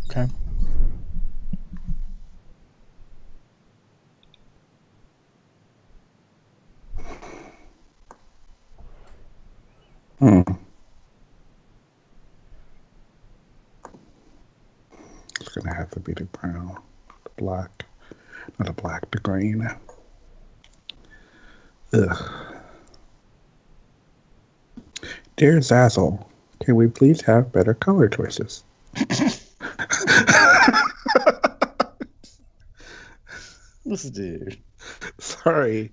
Okay. Hmm. It's gonna have to be the brown, the black, not the black, the green. Ugh. Dear Zazzle, can we please have better color choices? This dude. Sorry.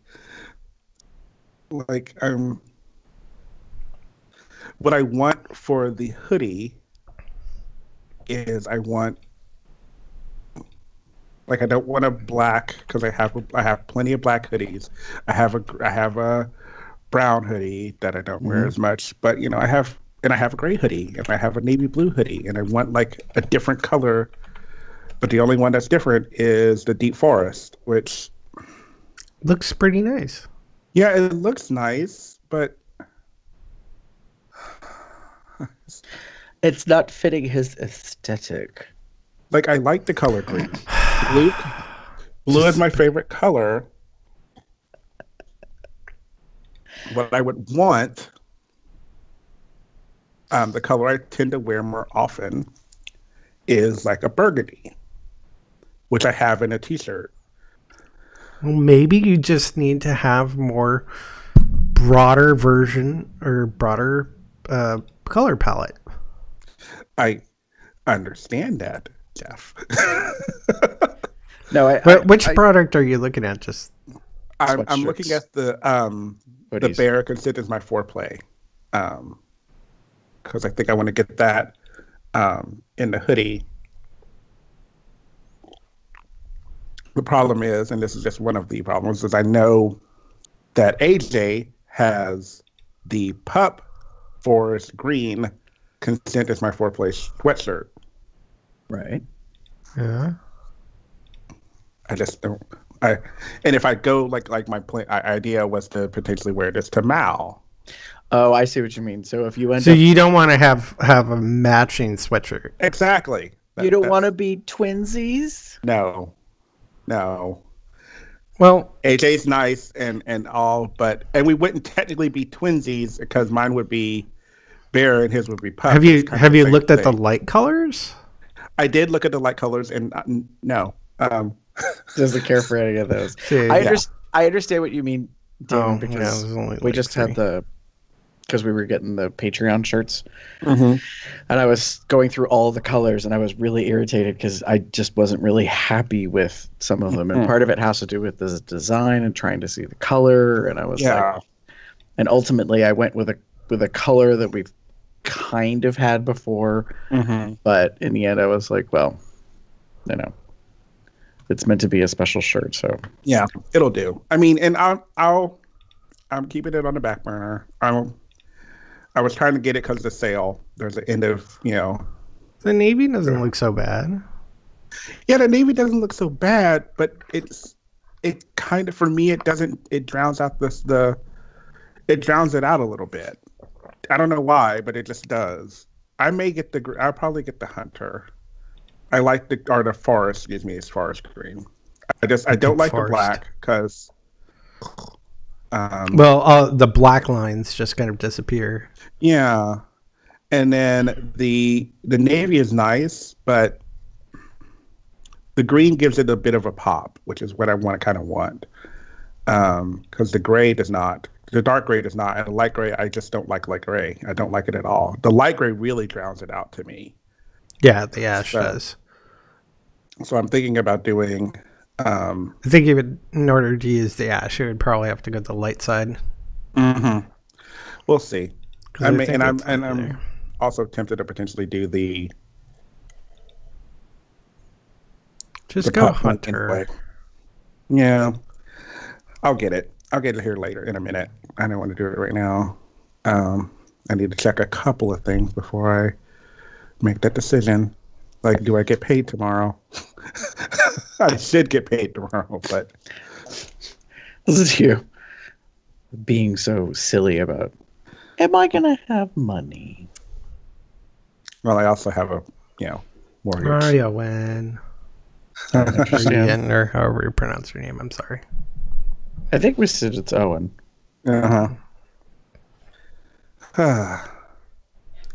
Like, what I want for the hoodie is I don't want a black because I have plenty of black hoodies. I have a brown hoodie that I don't wear as much, but I have a gray hoodie and I have a navy blue hoodie and I want like a different color, but the only one that's different is the deep forest, which looks pretty nice. yeah, it looks nice, but It's not fitting his aesthetic. like I like the color green. Blue is my favorite color. What I would want, the color I tend to wear more often is like a burgundy, which I have in a t-shirt. Well, maybe you just need to have more broader version or broader color palette. I understand that, Jeff. No, Which product are you looking at? Just I'm looking at the bear considers my foreplay, because I think I want to get that in the hoodie. The problem is, and this is just one of the problems, is I know that AJ has the pup forest green consent is my foreplay sweatshirt. Right. Yeah. I just don't. And if I go like my idea was to potentially wear this to Mal. Oh, I see what you mean. So if you end so up, you don't want to have a matching sweatshirt. Exactly. You don't want to be twinsies? No. Well, AJ's nice and all, and we wouldn't technically be twinsies because mine would be bear and his would be pup. Have you looked at the light colors? I did look at the light colors and no. Doesn't care for any of those. I understand what you mean, Damon, because we just had because we were getting the Patreon shirts, and I was going through all the colors, and I was really irritated because I just wasn't really happy with some of them, and part of it has to do with the design and trying to see the color, and I was like, and ultimately I went with a color that we've kind of had before, but in the end I was like, well, it's meant to be a special shirt, so yeah, it'll do. I mean, and I'm keeping it on the back burner. I was trying to get it because of the sale. There's an end of, The navy doesn't look so bad. Yeah, the navy doesn't look so bad, but it kind of, for me, it drowns out it drowns it out a little bit. I don't know why, but it just does. I'll probably get the hunter. I like the forest, excuse me, it's forest green. I don't like the black because the black lines just kind of disappear. Yeah. And then the navy is nice, but the green gives it a bit of a pop, which is what I kind of want. Because the gray does not. The dark gray does not, and the light gray, I just don't like light gray. I don't like it at all. The light gray really drowns it out to me. Yeah, the ash does. So I'm thinking about doing. I think in order to use the ash, you would probably have to go to the light side. We'll see. I'm also tempted to potentially do the. Just go hunter. Anyway. Yeah, I'll get it. I'll get it here later in a minute. I don't want to do it right now. I need to check a couple of things before I make that decision. Like, do I get paid tomorrow? I should get paid tomorrow, but this is you being so silly about, am I gonna have money? Well, I also have mortgage. Mario Wen. Or however you pronounce your name. I'm sorry. I think we said it's Owen.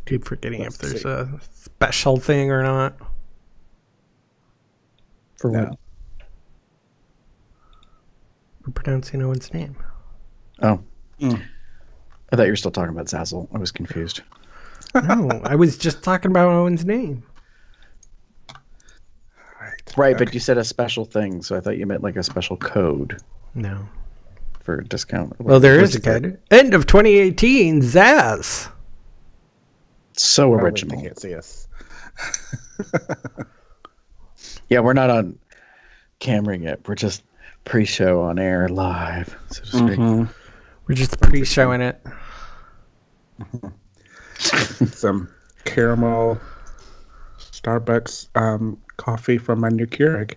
Keep forgetting if there's a special thing or not. For what? We're pronouncing Owen's name. Oh. I thought you were still talking about Zazzle. I was confused. No, I was just talking about Owen's name. Right, but you said a special thing, so I thought you meant like a special code. No. For a discount. Well, there is a code. End of 2018, Zaz. So original. They can't see us. Yeah, we're not on camera yet. We're just pre-show on air live, so to speak. We're just pre-showing it. Some caramel Starbucks coffee from my new Keurig.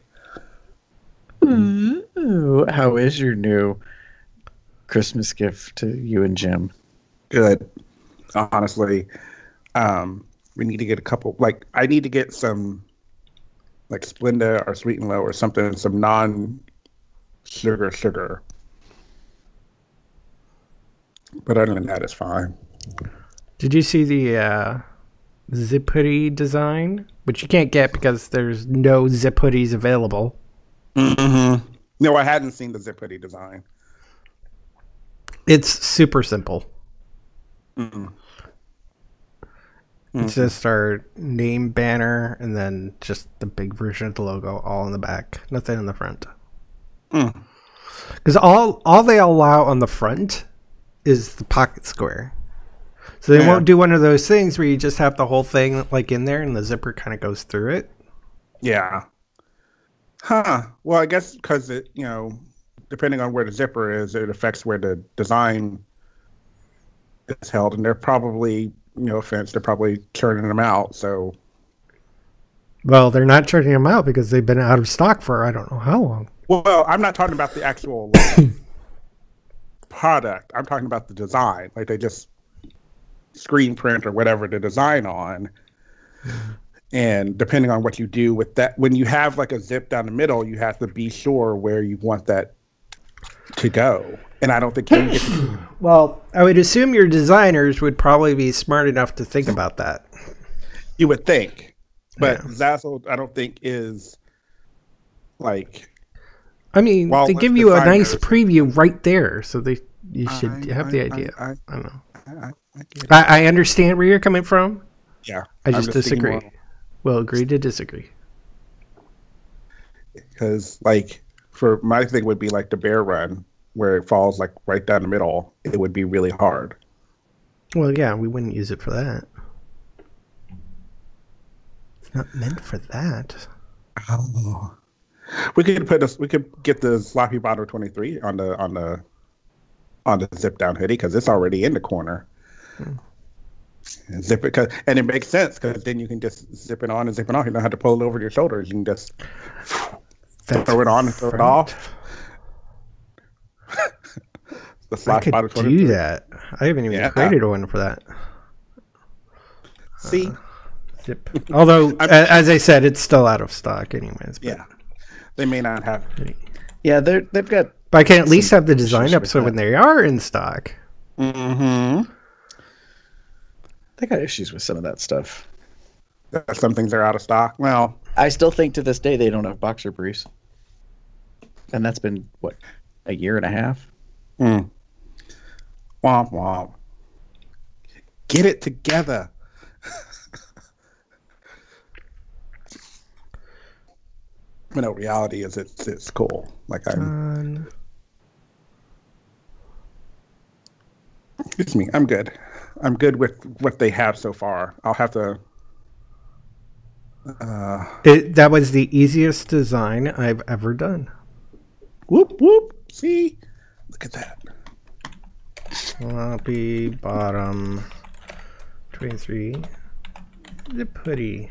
Ooh, how is your new Christmas gift to you and Jim? Good. Honestly, we need to get a couple. Like, I need to get some, like Splenda or Sweet and Low or something, some non-sugar. But other than that, it's fine. Did you see the zip hoodie design? Which you can't get because there's no zip hoodies available. No, I hadn't seen the zip hoodie design. It's super simple. It's just our name banner and then just the big version of the logo all in the back. Nothing in the front. Because all they allow on the front is the pocket square. So they won't do one of those things where you just have the whole thing like in there and the zipper kind of goes through it. Yeah. Huh. Well, I guess because it, depending on where the zipper is, it affects where the design is held. And they're probably, no offense, they're probably churning them out. So. Well, they're not churning them out because they've been out of stock for I don't know how long. Well, I'm not talking about the actual product. I'm talking about the design. Like they just screen print or whatever the design on. And depending on what you do with that, when you have like a zip down the middle, you have to be sure where you want that to go. And I don't think you can get to. Well, I would assume your designers would probably be smart enough to think about that. You would think. But Zazzle, I don't think is like. I mean, they give you a nice preview right there, so you should have the idea. I don't know. I understand where you're coming from. Yeah. I just disagree. We'll agree to disagree. Because, like, for my thing would be like the bear run, where it falls like right down the middle. It would be really hard. Well, yeah, we wouldn't use it for that. It's not meant for that. Oh. We could get the sloppy bottle 23 on the zip down hoodie because it's already in the corner. Zip it, and it makes sense because then you can just zip it on and zip it off. You don't have to pull it over your shoulders. You can just throw it on and throw it off. The sloppy bottle 23. Do that. I haven't even created one for that. See, zip. Although, as I said, it's still out of stock, anyways. But. Yeah. They may not have. Yeah, they've got. But I can at least have the design up so when they are in stock. They got issues with some of that stuff. Some things are out of stock. Well, I still think to this day they don't have boxer briefs, and that's been what, a year and a half. Womp womp. Get it together. But no, reality is it's cool. Like excuse me, I'm good. I'm good with what they have so far. I'll have to. That was the easiest design I've ever done. Whoop whoop! See, look at that. Sloppy bottom 23 zip hoodie.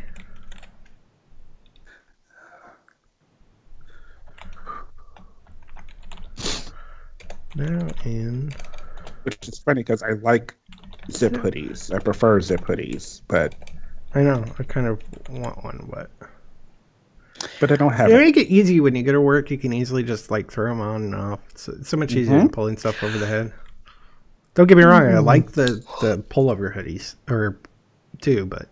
Now in. Which is funny because I like zip hoodies. I prefer zip hoodies, but I know. I kind of want one, but I don't have it. it. Make it easy when you go to work. You can easily just like throw them on and off. It's so much easier than pulling stuff over the head. Don't get me wrong. I like the pullover hoodies too, but.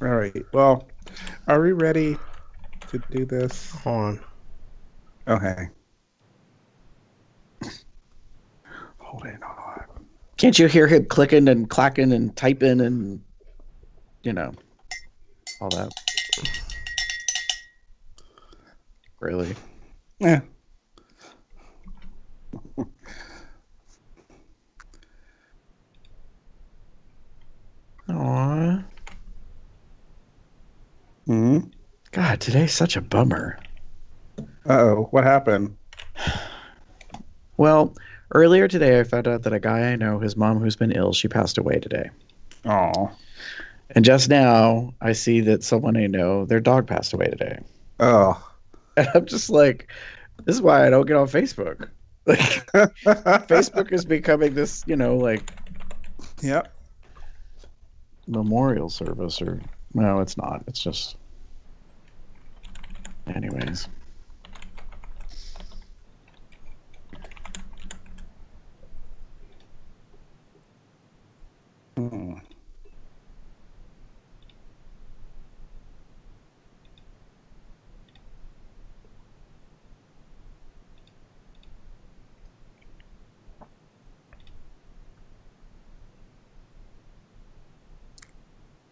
All right. Well, are we ready to do this? Hold on. Okay. Hold on. Can't you hear him clicking and clacking and typing and, all that? Really? Yeah. Aww. God, today's such a bummer. Uh-oh. What happened? Well, earlier today I found out that a guy I know, his mom who's been ill, she passed away today. Oh. And just now I see that someone I know, their dog passed away today. Oh. And I'm just like, this is why I don't get on Facebook. Like, Facebook is becoming this, Yep. memorial service or no, it's not. It's just anyways.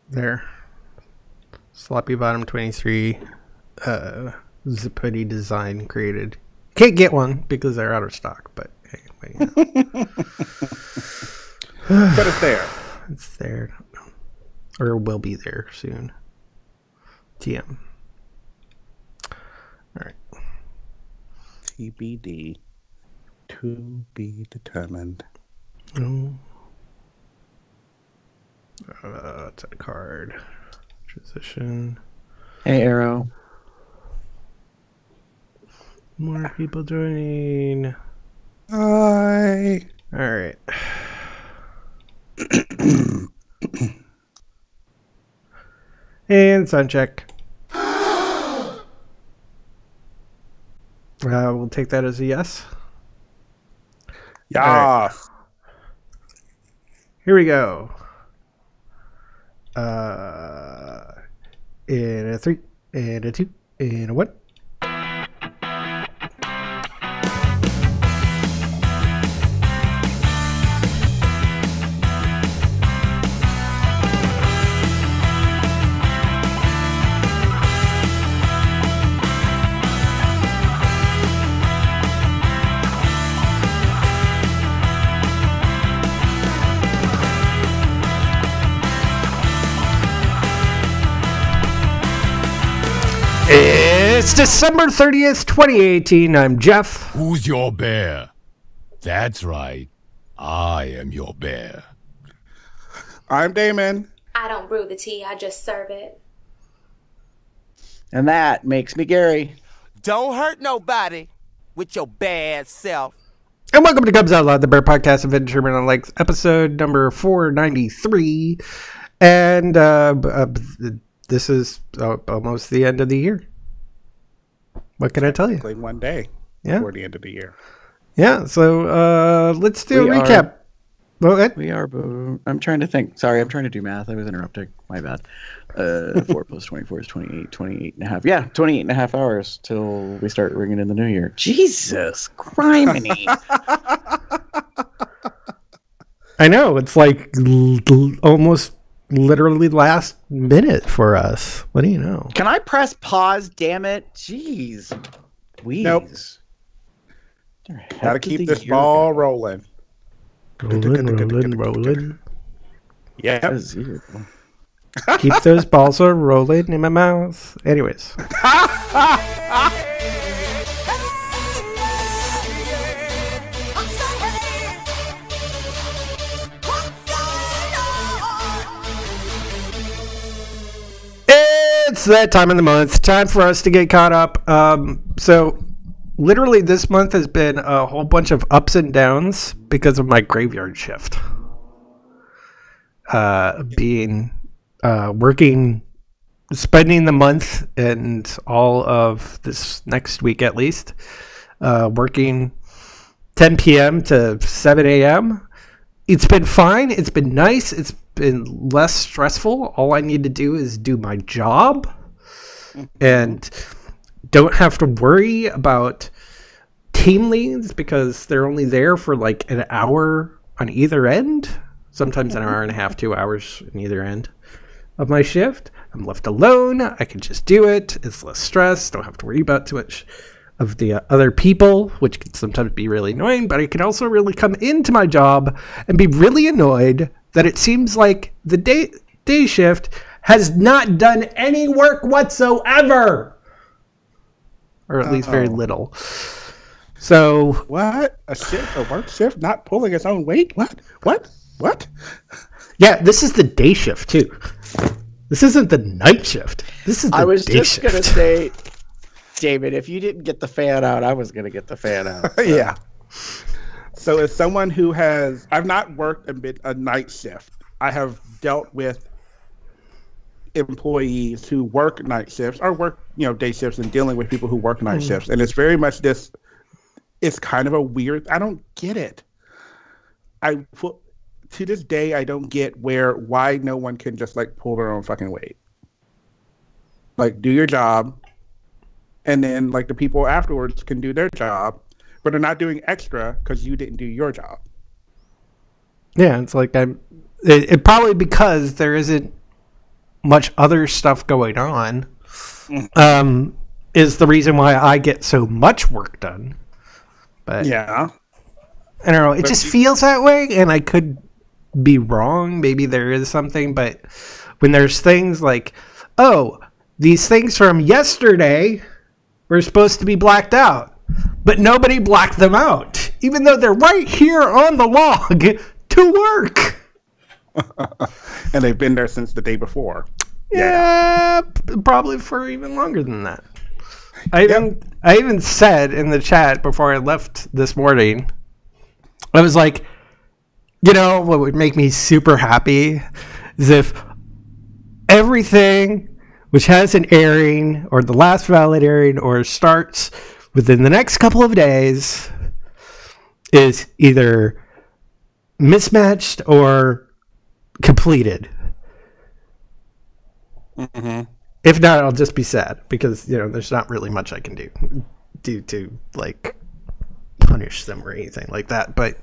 There. Sloppy Bottom 23 zip hoodie design created. Can't get one because they're out of stock, but anyway. But it's there. It's there. Or will be there soon. TM. Alright. TBD. To be determined. It's a card. Transition. Hey, Arrow. More people joining. Hi. All right. And sound check. We'll take that as a yes. Yeah. Right. Here we go. And a 3, and a 2, and a 1. It's December 30th, 2018. I'm Jeff. Who's your bear? That's right. I am your bear. I'm Damon. I don't brew the tea, I just serve it. And that makes me Gary. Don't hurt nobody with your bad self. And welcome to Cubs Out Loud, the Bear Podcast Adventure on Lakes, episode number 493. And this is almost the end of the year. What can I tell you? One day before the end of the year. Yeah, so let's do a recap. We are. I'm trying to think. Sorry, I'm trying to do math. I was interrupting. My bad. 4 plus 24 is 28. 28 and a half. Yeah, 28 and a half hours till we start ringing in the new year. Jesus, criminy. I know. It's like almost literally last minute for us. What do you know? Can I press pause? Damn it! Jeez, Weeze. Nope. Gotta keep this ball rolling. Rolling. Yeah. Keep those balls rolling in my mouth. Anyways. It's that time of the month. Time for us to get caught up. So literally this month has been a whole bunch of ups and downs because of my graveyard shift. Working, spending the month and all of this next week at least, working 10 p.m. to 7 a.m. It's been fine. It's been nice. It's been less stressful. All I need to do is do my job and don't have to worry about team leads because they're only there for like an hour on either end. Sometimes an hour and a half, 2 hours on either end of my shift. I'm left alone. I can just do it. It's less stress. Don't have to worry about too much of the other people, which can sometimes be really annoying, but I can also really come into my job and be really annoyed that it seems like the day shift has not done any work whatsoever. Or at least very little. So what? A work shift not pulling its own weight? What? Yeah, this is the day shift too. This isn't the night shift. This is the day shift. I was just gonna say, Damon, if you didn't get the fan out, I was gonna get the fan out. So. Yeah. So as someone who I've not worked a night shift. I have dealt with employees who work night shifts or work, day shifts and dealing with people who work night shifts. And it's very much this, it's kind of a weird, I don't get it. To this day, I don't get why no one can just like pull their own fucking weight. Like do your job and then like the people afterwards can do their job, but they're not doing extra because you didn't do your job. Yeah, it's like it probably because there isn't much other stuff going on is the reason why I get so much work done. But yeah, I don't know. It just feels that way, and I could be wrong. Maybe there is something, but when there's things like, oh, these things from yesterday were supposed to be blacked out, but nobody blacked them out, even though they're right here on the log to work. And they've been there since the day before. Yeah, probably for even longer than that. I even said in the chat before I left this morning, I was like, what would make me super happy is if everything which has an airing or the last valid airing or starts within the next couple of days is either mismatched or completed. Mm-hmm. If not, I'll just be sad because there's not really much I can do to like punish them or anything like that. But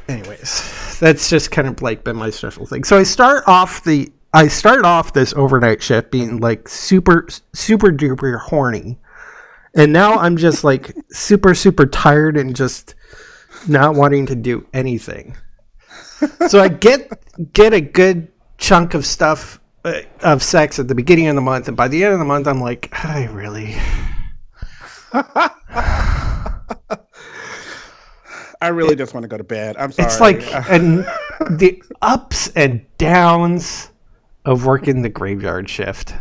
anyways, that's just kind of like been my stressful thing. So I start off this overnight shift being like super duper horny, and now I'm just like super tired and just not wanting to do anything. So I get a good chunk of stuff of sex at the beginning of the month, and by the end of the month, I'm like, I really. I really just want to go to bed. I'm sorry. It's like and the ups and downs of working the graveyard shift.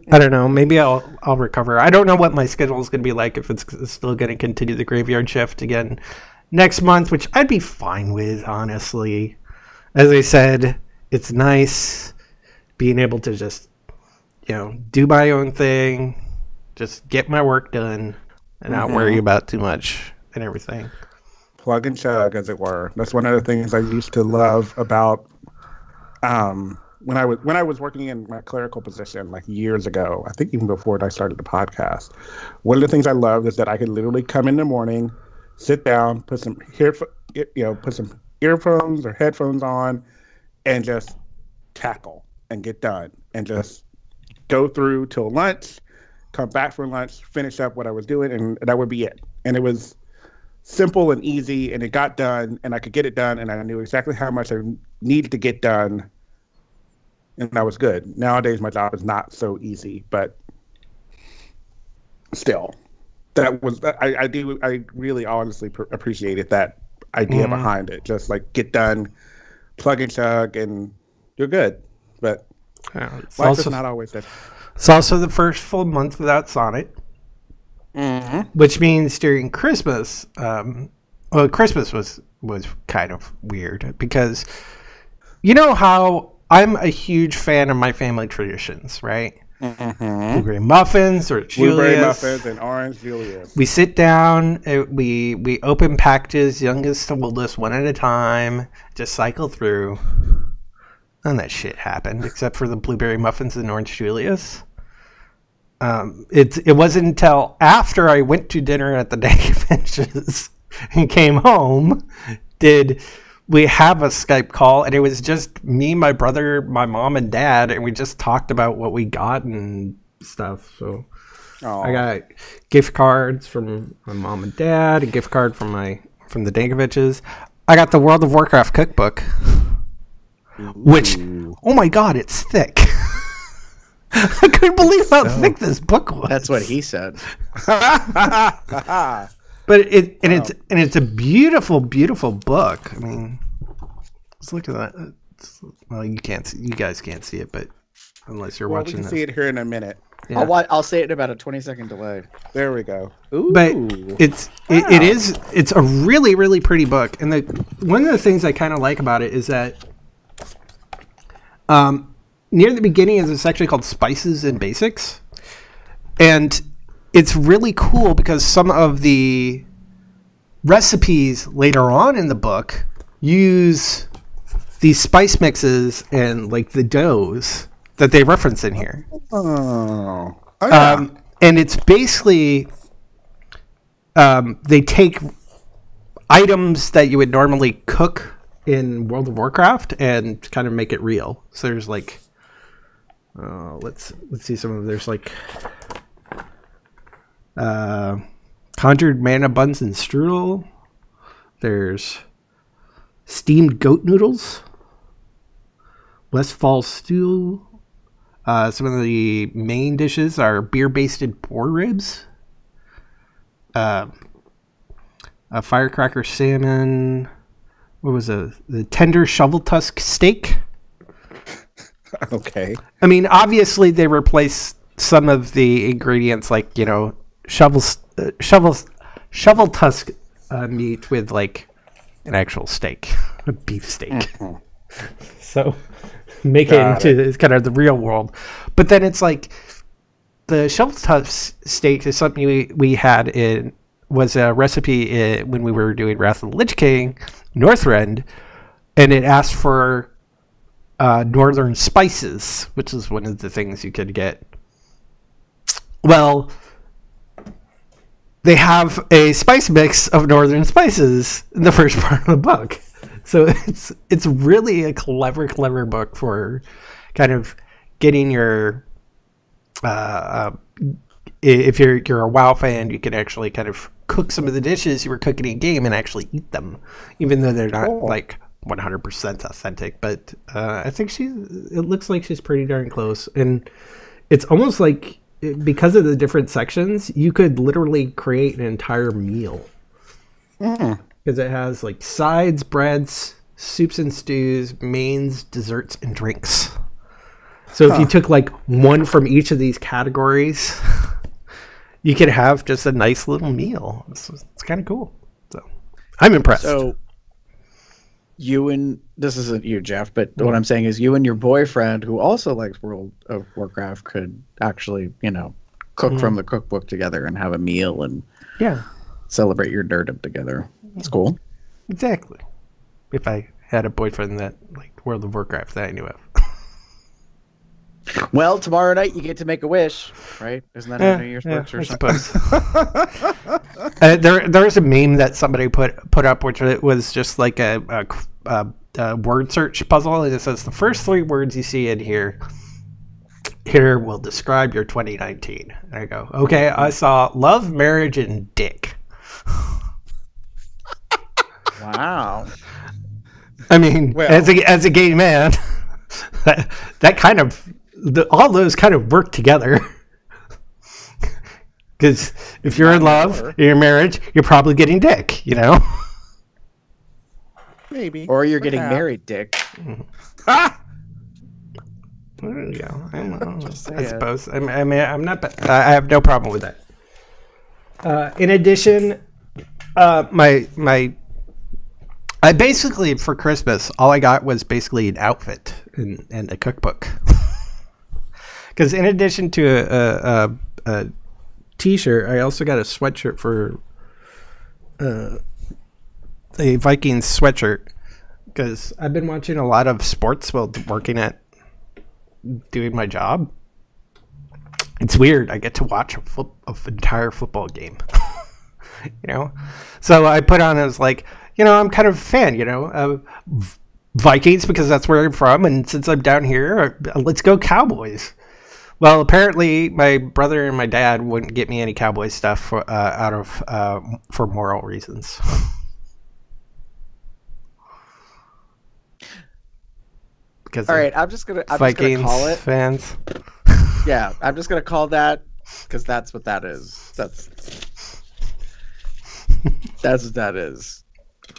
I don't know. Maybe I'll recover. I don't know what my schedule is going to be like if it's still going to continue the graveyard shift again next month, which I'd be fine with, honestly. As I said, it's nice being able to just, do my own thing, just get my work done, and not worry about too much and everything. Plug and chug, as it were. That's one of the things I used to love about when I was working in my clerical position like years ago. I think even before I started the podcast. One of the things I loved is that I could literally come in the morning, sit down, put some earphones or headphones on, and just tackle and get done, and just go through till lunch, come back from lunch, finish up what I was doing, and that would be it. And it was simple and easy, and it got done, and I could get it done, and I knew exactly how much I needed to get done, and that was good. Nowadays, my job is not so easy, but still, I really honestly appreciated that idea behind it. Just like get done, plug and chug, and you're good. But life is not always that. It's also the first full month without Sonnet. which means during Christmas, Christmas was kind of weird because you know how I'm a huge fan of my family traditions, right? Blueberry muffins or Julius. Blueberry muffins and orange Julius. We sit down, we open packages, youngest to oldest, one at a time, just cycle through. None of that shit happened except for the blueberry muffins and orange Julius. It wasn't until after I went to dinner at the day benches and came home did we have a Skype call, and it was just me, my brother, my mom, and dad, and we just talked about what we got and stuff. So I got gift cards from my mom and dad, a gift card from the Dankoviches. I got the World of Warcraft cookbook, which, oh my god, it's thick. I couldn't believe how thick this book was. That's what he said. But it's a beautiful, beautiful book. I mean, let's look at that. Well, you guys can't see it, but unless you're watching this, we can see it here in a minute. Yeah. I'll say it in about a 20-second delay. There we go. Ooh. But it's a really, really pretty book, and one of the things I kind of like about it is that near the beginning is a section called Spices and Basics, and it's really cool because some of the recipes later on in the book use these spice mixes and like the doughs that they reference in here. And it's basically they take items that you would normally cook in World of Warcraft and kind of make it real. So there's like, let's see some of there's like. Conjured mana buns and strudel. There's steamed goat noodles. Westfall stew. Some of the main dishes are beer-basted boar ribs. A firecracker salmon. What was the tender shovel tusk steak? Okay. I mean, obviously they replaced some of the ingredients, like, you know, shovel tusk meat with like an actual steak, a beef steak. So make it into kind of the real world. But then it's like the shovel tusk steak is something we had was a recipe when we were doing Wrath of the Lich King Northrend, and it asked for northern spices, which is one of the things you could get. Well, they have a spice mix of northern spices in the first part of the book. So it's really a clever book for kind of getting your if you're a WoW fan, you can actually kind of cook some of the dishes you were cooking in game and actually eat them, even though they're not like 100% authentic. But I think it looks like she's pretty darn close, and it's almost like, because of the different sections, you could literally create an entire meal. Because it has like sides, breads, soups and stews, mains, desserts, and drinks. So if you took like one from each of these categories, you could have just a nice little meal. It's kind of cool. So I'm impressed. So this isn't you, Jeff, but what I'm saying is you and your boyfriend, who also likes World of Warcraft, could actually, cook from the cookbook together and have a meal and celebrate your nerdom together. It's cool. Exactly. If I had a boyfriend that liked World of Warcraft that I knew of. Well, tomorrow night you get to make a wish, right? Isn't that how New Year's works or something? There's a meme that somebody put up, which was just like a word search puzzle, and it says the first 3 words you see in here will describe your 2019. And I go, okay, I saw love, marriage, and dick. Wow. I mean, as a gay man, that kind of all those kind of work together. Because if you're in love, in your marriage, you're probably getting dick, Maybe. Or you're getting married, dick. There you go. I suppose. I mean, I'm not. I have no problem with that. In addition, I basically for Christmas all I got was basically an outfit and a cookbook. Because in addition to a T-shirt, I also got a sweatshirt for a Vikings sweatshirt. Because I've been watching a lot of sports while working at doing my job. It's weird. I get to watch an entire football game. So I put on, I was like, I'm kind of a fan, of Vikings because that's where I'm from. And since I'm down here, let's go Cowboys. Well, apparently my brother and my dad wouldn't get me any Cowboy stuff for moral reasons. Because all right, I'm just gonna call it fans. Yeah, I'm just gonna call that because that's what that is. That's what that is.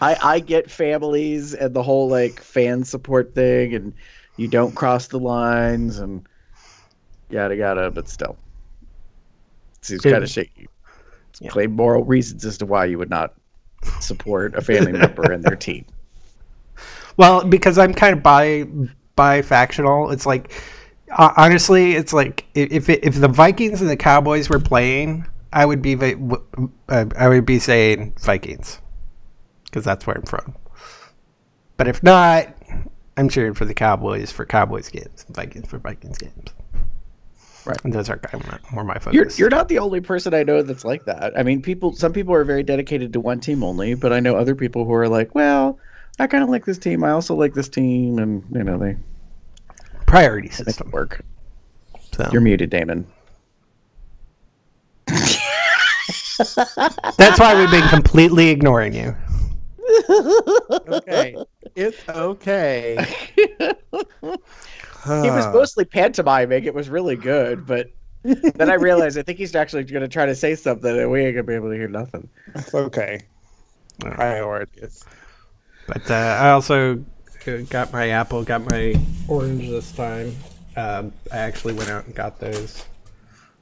I get families and the whole like fan support thing, and you don't cross the lines and yada, but still, seems kind of shaky. Yeah. Claim moral reasons as to why you would not support a family member and their team. Well, because I'm kind of bi-factional. It's like, honestly, it's like if the Vikings and the Cowboys were playing, I would be saying Vikings because that's where I'm from. But if not, I'm cheering for the Cowboys for Cowboys games, and Vikings for Vikings games. Right, and those are kind of more my focus. You're not the only person I know that's like that. I mean, some people are very dedicated to one team only, but I know other people who are like, well, I kind of like this team. I also like this team, and they priority system work. So. You're muted, Damon. That's why we've been completely ignoring you. Okay, it's okay. He was mostly pantomiming. It was really good, but then I realized I think he's actually going to try to say something, and we ain't going to be able to hear nothing. It's okay. Priorities. But I also got my apple, got my orange this time. I actually went out and got those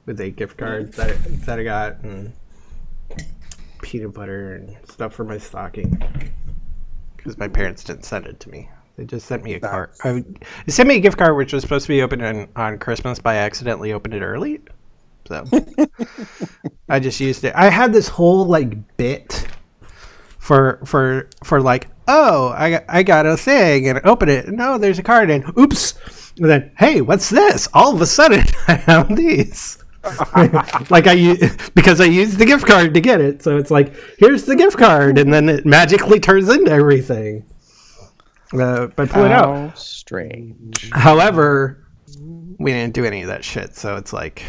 with a gift card that I got, and peanut butter and stuff for my stocking. Because my parents didn't send it to me. They just sent me a card. They sent me a gift card which was supposed to be opened on Christmas, but I accidentally opened it early. So I just used it. I had this whole like bit for like, oh, I got a thing and open it. No, there's a card and oops. And then, hey, what's this? All of a sudden, I have these. Because I used the gift card to get it. So it's like, here's the gift card, and then it magically turns into everything. By pulling out. Strange. However, we didn't do any of that shit, so it's like,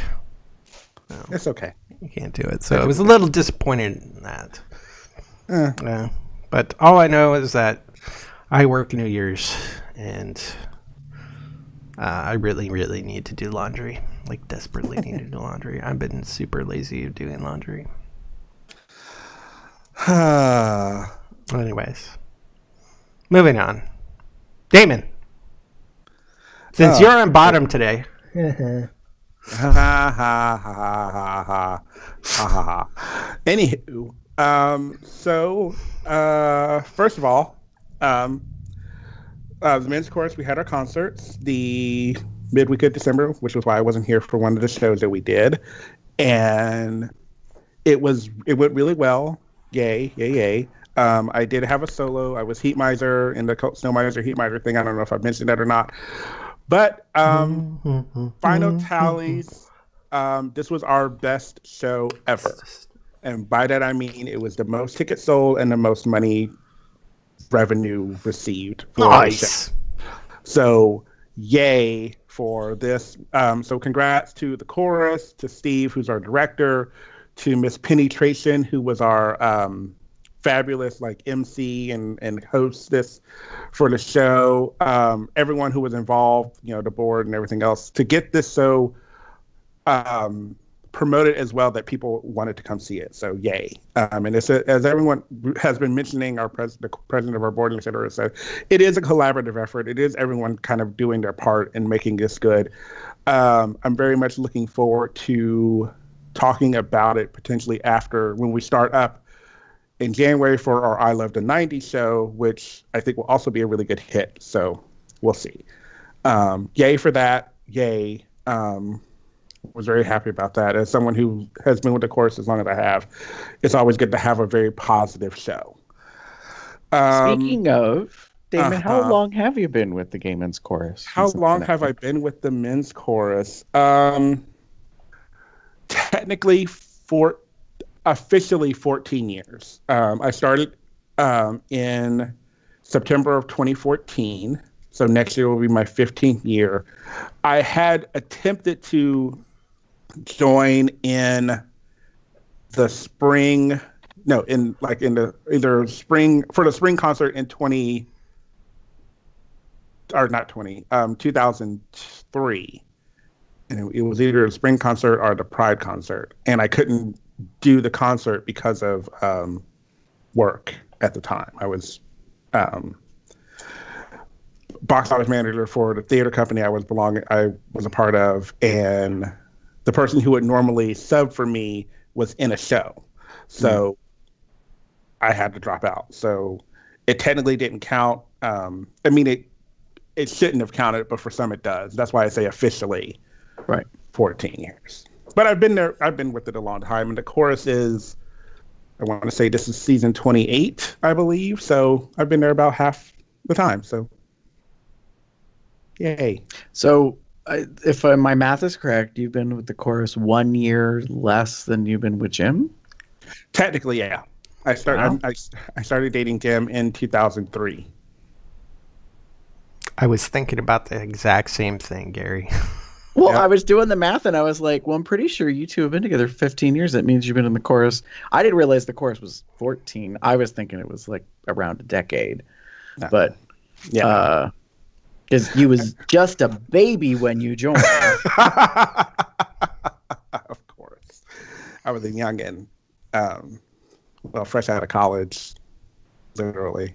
no, it's okay. You can't do it. So I was a little disappointed in that. But all I know is that I work New Year's, and I really, really need to do laundry. Like, desperately need to do laundry. I've been super lazy of doing laundry. Anyways. Moving on. Damon. Since you're on bottom today. Anywho. First of all, the men's chorus, we had our concerts the midweek of December, which was why I wasn't here for one of the shows that we did. And it went really well. Yay. I did have a solo. I was Heat Miser in the Snow Miser, Heat Miser thing. I don't know if I mentioned that or not. But final tallies, this was our best show ever. And by that I mean it was the most tickets sold and the most money revenue received for the show. So yay for this. So congrats to the chorus, to Steve, who's our director, to Miss Penetration, who was our fabulous like MC and hostess for the show. Everyone who was involved, the board and everything else, to get this so promoted as well that people wanted to come see it. So yay. And it's as everyone has been mentioning, the president of our board, et cetera, so it is a collaborative effort. It is everyone kind of doing their part in making this good. I'm very much looking forward to talking about it potentially after when we start up in January for our I Love the 90s show, which I think will also be a really good hit. So we'll see. Yay for that. Yay. Was very happy about that. As someone who has been with the chorus as long as I have, it's always good to have a very positive show. Speaking of, Damon, how long have you been with the Gay Men's Chorus? How long have I been with the men's chorus? Technically, officially 14 years. I started in September of 2014. So next year will be my 15th year. I had attempted to join in the spring, no, in the either spring for the spring concert in 2003. And it was either a spring concert or the Pride concert. And I couldn't do the concert because of work at the time. I was box office manager for the theater company I was a part of, and the person who would normally sub for me was in a show, so I had to drop out. So it technically didn't count. I mean, it shouldn't have counted, but for some it does. That's why I say officially, right, 14 years. But I've been there. I've been with it a long time, and the chorus is, I want to say this is season 28, I believe. So I've been there about half the time. So. Yay. So, if my math is correct, you've been with the chorus 1 year less than you've been with Jim? Technically, yeah. I started dating Jim in 2003. I was thinking about the exact same thing, Gary. Well, yep. I was doing the math, and I was like, well, I'm pretty sure you two have been together 15 years. That means you've been in the chorus. I didn't realize the chorus was 14. I was thinking it was like around a decade. No. But, yeah. Because you was just a baby when you joined. Of course. I was a youngin'. Fresh out of college, literally.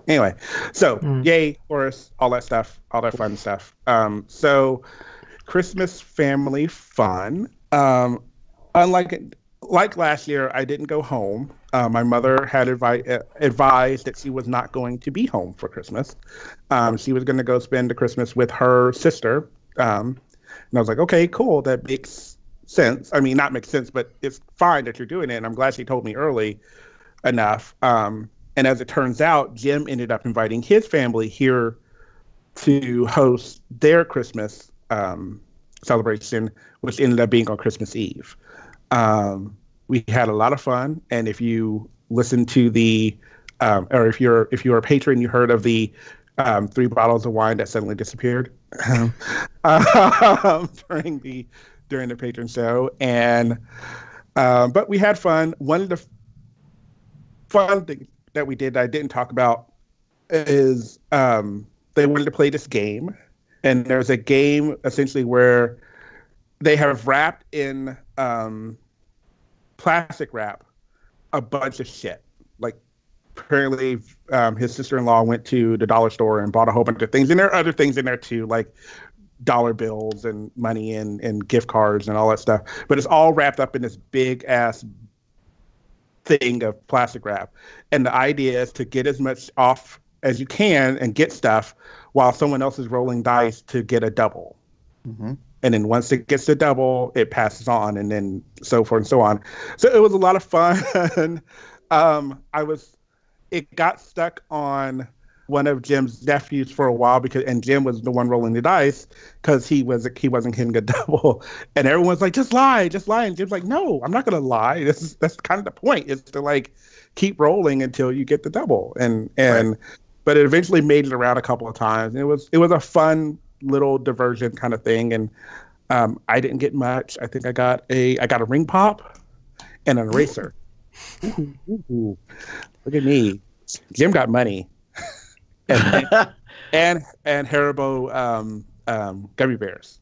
Anyway, so yay, chorus, all that stuff, all that fun stuff. So Christmas family fun. Like last year, I didn't go home. My mother had advised that she was not going to be home for Christmas. She was going to go spend the Christmas with her sister. And I was like, okay, cool. That makes sense. I mean, not makes sense, but it's fine that you're doing it. And I'm glad she told me early enough. And as it turns out, Jim ended up inviting his family here to host their Christmas celebration, which ended up being on Christmas Eve. We had a lot of fun, and if you listen to the, or if you're a patron, you heard of the 3 bottles of wine that suddenly disappeared during the patron show, and but we had fun. One of the fun things that we did that I didn't talk about is they wanted to play this game, and there's a game essentially where they have wrapped in plastic wrap a bunch of shit. Like apparently his sister-in-law went to the dollar store and bought a whole bunch of things, and there are other things in there too, like dollar bills and money and gift cards and all that stuff, but it's all wrapped up in this big ass thing of plastic wrap. And the idea is to get as much off as you can and get stuff while someone else is rolling dice to get a double. Mm-hmm. And then once it gets to double, it passes on, and then so forth and so on. So it was a lot of fun. It got stuck on one of Jim's nephews for a while and Jim was the one rolling the dice because he wasn't getting a double. And everyone's like, just lie. And Jim's like, no, I'm not going to lie. That's kind of the point, is to like keep rolling until you get the double. Right. But it eventually made it around a couple of times. And it was a fun little diversion kind of thing, and I didn't get much. I think I got a ring pop and an eraser. Ooh. Look at me. Jim got money and Haribo gummy bears.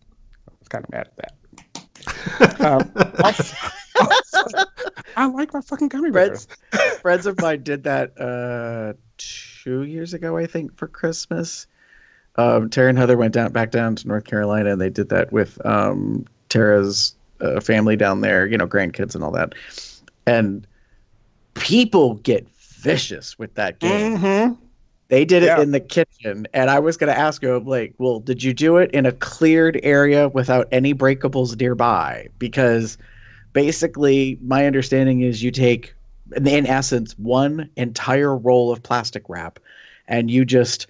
I was kind of mad at that. I like my fucking gummy bears. Friends of mine did that 2 years ago, I think, for Christmas. Tara and Heather went back down to North Carolina, and they did that with Tara's a family down there, grandkids and all that. And people get vicious with that game. Mm-hmm. They did it in the kitchen, and I was going to ask him, like, well, did you do it in a cleared area without any breakables nearby? Because basically, my understanding is you take, in essence, one entire roll of plastic wrap, and you just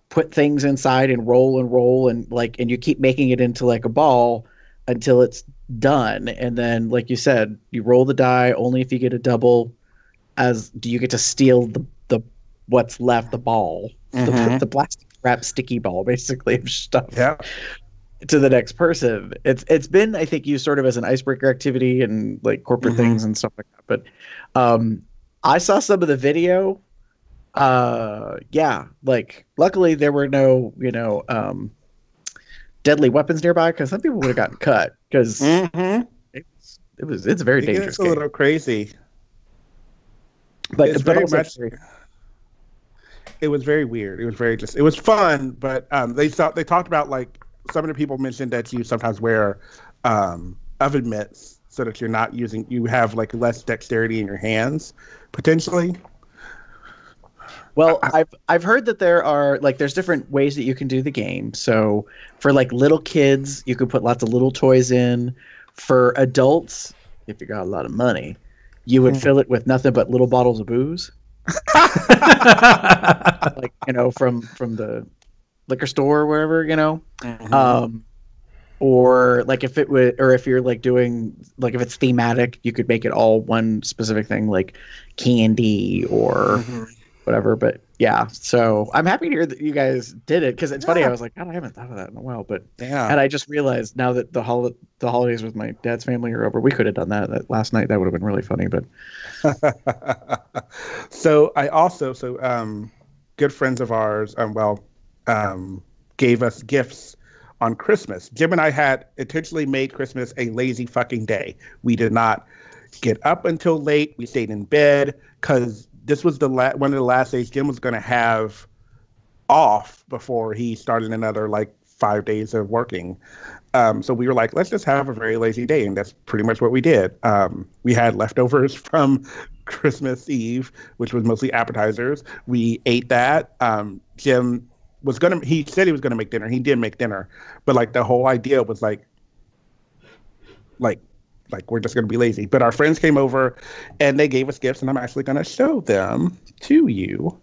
put things inside and roll and you keep making it into like a ball until it's done. And then, like you said, you roll the die only if you get a double. Do you get to steal the what's left, the ball, the plastic wrap sticky ball, basically, of stuff to the next person. It's been, I think, used sort of as an icebreaker activity and like corporate things and stuff like that. But I saw some of the video. Like luckily there were no deadly weapons nearby, because some people would have gotten cut, because it's a very dangerous game. It's a little crazy. But it's but very also much. It was very weird. It was it was fun, but they talked about, like, some of the people mentioned that you sometimes wear oven mitts so that you have like less dexterity in your hands, potentially. Well, I've heard that there's different ways that you can do the game. So for like little kids, you can put lots of little toys in. For adults, if you got a lot of money, you would fill it with nothing but little bottles of booze. Like, from the liquor store or wherever, or like if you're like doing, like, if it's thematic, you could make it all one specific thing, like candy or whatever. But yeah, so I'm happy to hear that you guys did it, because it's funny. I was like, God, I haven't thought of that in a while, but and I just realized now that the holidays with my dad's family are over, we could have done that last night. That would have been really funny. But so I also good friends of ours gave us gifts on Christmas. Jim and I had intentionally made Christmas a lazy fucking day. We did not get up until late. We stayed in bed because this was one of the last days Jim was going to have off before he started another like 5 days of working. So we were like, let's just have a very lazy day. And that's pretty much what we did. We had leftovers from Christmas Eve, which was mostly appetizers. We ate that. Jim he said he was going to make dinner. He did make dinner. But like the whole idea was like we're just going to be lazy. But our friends came over and they gave us gifts, and I'm actually going to show them to you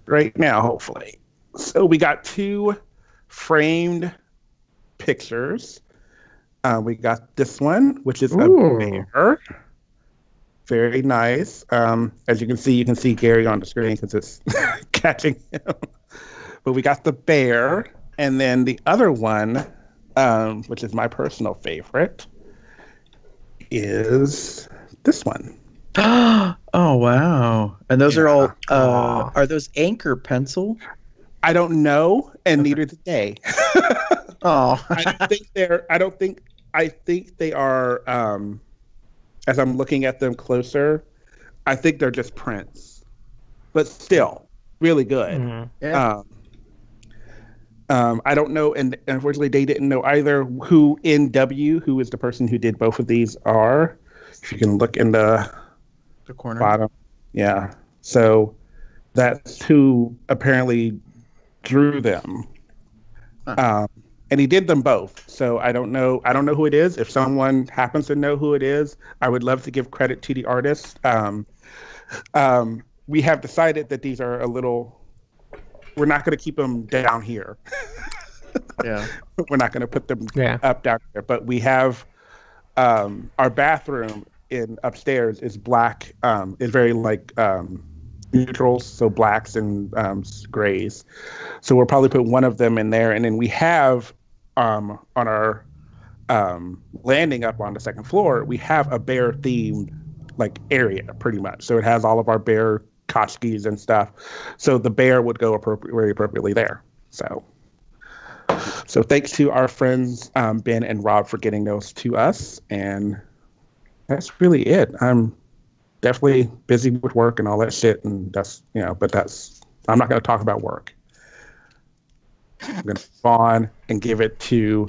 right now, hopefully. So we got 2 framed pictures. We got this one, which is a bear. Very nice. As you can see Gary on the screen because it's catching him. But we got the bear. And then the other one, which is my personal favorite, is this one. Oh, wow. And those are all, are those ink or pencil? I don't know, and neither did they. Oh. I think they are, as I'm looking at them closer, I think they're just prints. But still, really good. Mm-hmm. Yeah. I don't know, and unfortunately they didn't know either who who is the person who did both of these are. If you can look in the corner bottom. Yeah. So that's who apparently drew them. And he did them both. So I don't know who it is. If someone happens to know who it is, I would love to give credit to the artist. We have decided that these are we're not going to keep them down here. Yeah. We're not going to put them up down there. But we have our bathroom upstairs is black. Is very like neutrals, so blacks and grays. So we'll probably put one of them in there. And then we have on our landing up on the second floor, we have a bear themed like area pretty much. So it has all of our bear tchotchkes and stuff, so the bear would go very appropriately there. So thanks to our friends Ben and Rob for getting those to us, and that's really it. I'm definitely busy with work and all that shit, and that's I'm not going to talk about work. I'm going to move on and give it to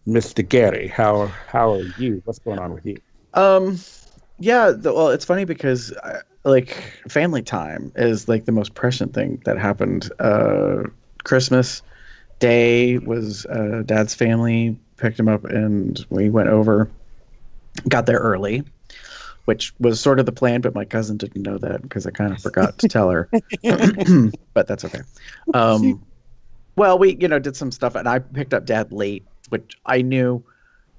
Mr. Gary, how are you? What's going on with you? Yeah, well, it's funny because like family time is like the most prescient thing that happened. Christmas Day was Dad's family picked him up and we went over, got there early, which was sort of the plan, but my cousin didn't know that because I kind of forgot to tell her. But that's okay. Well, we did some stuff and I picked up Dad late, which I knew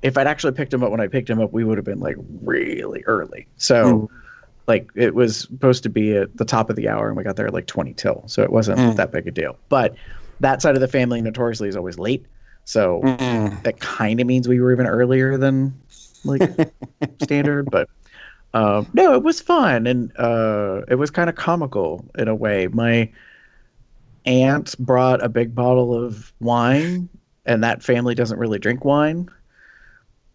if I'd actually picked him up when I picked him up, we would have been like really early. So like it was supposed to be at the top of the hour and we got there at like 20 till. So it wasn't that big a deal. But that side of the family notoriously is always late. So that kind of means we were even earlier than like standard. But no, it was fun. And it was kind of comical in a way. My aunt brought a big bottle of wine and that family doesn't really drink wine.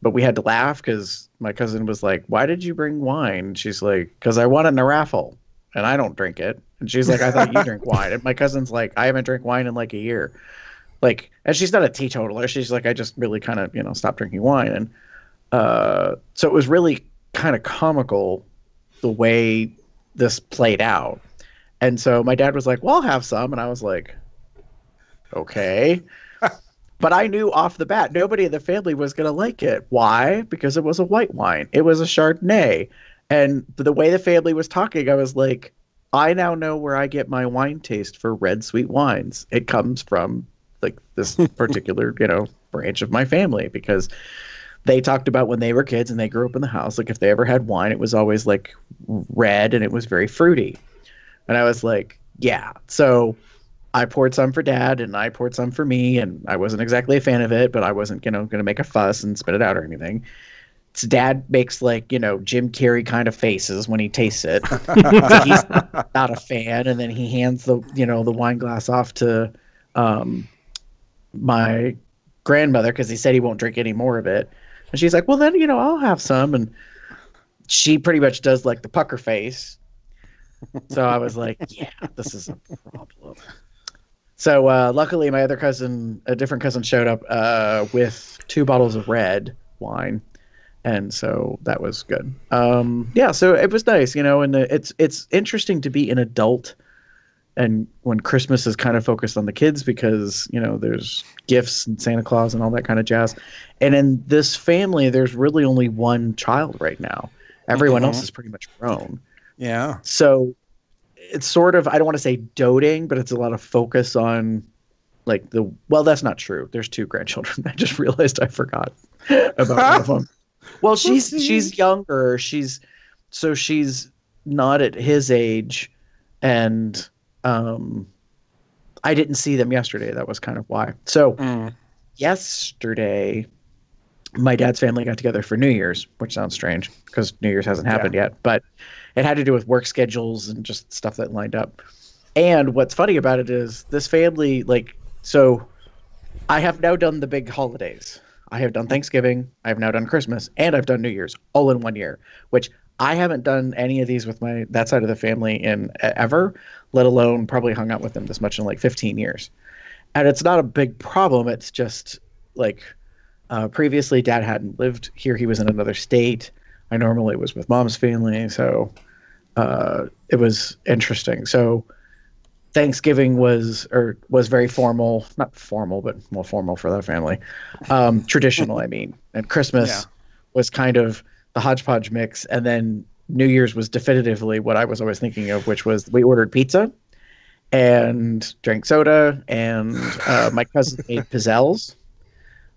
But we had to laugh because my cousin was like, "Why did you bring wine?" She's like, "Because I won in a raffle, and I don't drink it." And she's like, "I thought you drink wine." And my cousin's like, "I haven't drank wine in like a year." Like, and she's not a teetotaler. She's like, "I just really kind of, stopped drinking wine." And so it was really kind of comical the way this played out. And so my dad was like, "Well, I'll have some," and I was like, "Okay." But I knew off the bat nobody in the family was going to like it. Why? Because it was a white wine. It was a Chardonnay. And the way the family was talking, I was like, I now know where I get my wine taste for red sweet wines. It comes from like this particular, branch of my family because they talked about when they were kids and they grew up in the house. Like if they ever had wine, it was always like red and it was very fruity. And I was like, yeah. So I poured some for Dad and I poured some for me, and I wasn't exactly a fan of it, but I wasn't, going to make a fuss and spit it out or anything. So Dad makes like, Jim Carrey kind of faces when he tastes it. So he's not a fan. And then he hands the, the wine glass off to my grandmother because he said he won't drink any more of it. And she's like, well, then, I'll have some. And she pretty much does like the pucker face. So I was like, yeah, this is a problem. So luckily, my other cousin, a different cousin, showed up with 2 bottles of red wine, and so that was good. Yeah, so it was nice, and it's interesting to be an adult, and when Christmas is kind of focused on the kids because there's gifts and Santa Claus and all that kind of jazz, and in this family, there's really only one child right now. Everyone else is pretty much grown. Yeah. So it's sort of, I don't want to say doting, but it's a lot of focus on like well, that's not true. There's 2 grandchildren. I just realized I forgot about one of them. Well, she's younger. She's not at his age. And I didn't see them yesterday. That was kind of why. So yesterday, my dad's family got together for New Year's, which sounds strange because New Year's hasn't happened yet, but it had to do with work schedules and just stuff that lined up. And what's funny about it is this family, so I have now done the big holidays. I have done Thanksgiving, I have now done Christmas, and I've done New Year's all in one year, which I haven't done any of these with that side of the family in ever, let alone probably hung out with them this much in like 15 years. And it's not a big problem. It's just like previously Dad hadn't lived here. He was in another state. I normally was with Mom's family. So it was interesting. So Thanksgiving was very formal, not formal, but more formal for that family. Traditional, I mean. And Christmas was kind of the hodgepodge mix. And then New Year's was definitively what I was always thinking of, which was we ordered pizza and drank soda, and my cousin made pizzelles,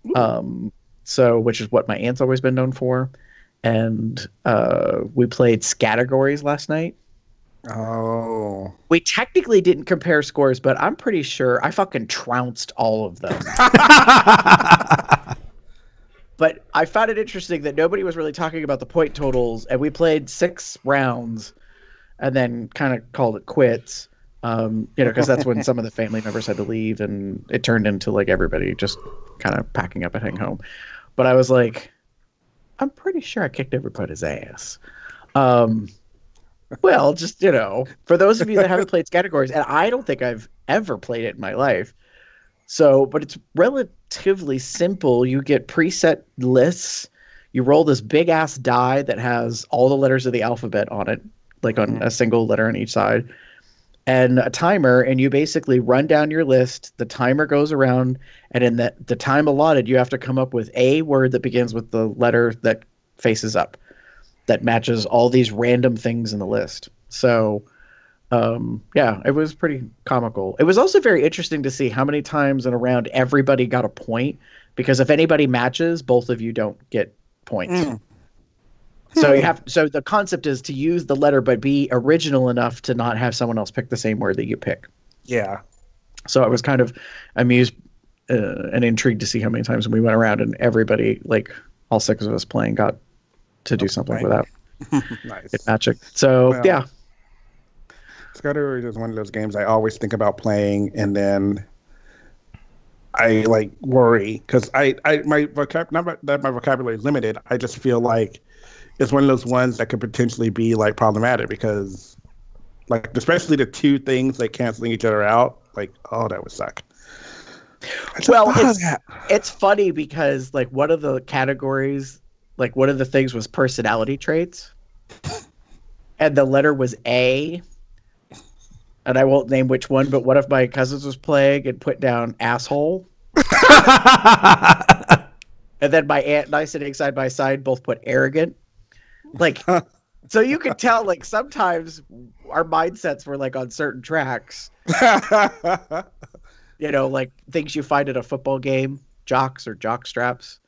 which is what my aunt's always been known for. And we played Scattergories last night. Oh. We technically didn't compare scores, but I'm pretty sure I fucking trounced all of them. But I found it interesting that nobody was really talking about the point totals, and we played 6 rounds and then kind of called it quits. Because that's when some of the family members had to leave, and it turned into like everybody just kind of packing up and heading home. But I was like, I'm pretty sure I kicked everybody's ass. Well, just, for those of you that haven't played Categories, and I don't think I've ever played it in my life, So, but it's relatively simple. You get preset lists. You roll this big ass die that has all the letters of the alphabet on it, like on a single letter on each side, and a timer. And you basically run down your list. The timer goes around, and in the time allotted, you have to come up with a word that begins with the letter that faces up, that matches all these random things in the list. So, yeah, it was pretty comical. It was also very interesting to see how many times in a round everybody got a point, because if anybody matches, both of you don't get points. So the concept is to use the letter but be original enough to not have someone else pick the same word that you pick. Yeah. So I was kind of amused and intrigued to see how many times we went around and everybody, like all 6 of us playing, got to do something without nice. it matching. So, well, yeah. Scudder is one of those games I always think about playing, and then I like worry because my vocabulary is limited. I just feel like it's one of those ones that could potentially be like problematic because, like, especially the 2 things like canceling each other out. Like, oh, that would suck. Well, it's funny because like one of the categories, like one of the things was personality traits, and the letter was A. And I won't name which one, but one of my cousins was playing and put down asshole. And then my aunt and I, sitting side by side, both put arrogant. Like, so you could tell, like, sometimes our mindsets were like on certain tracks. You know, like things you find at a football game, jocks or jock straps.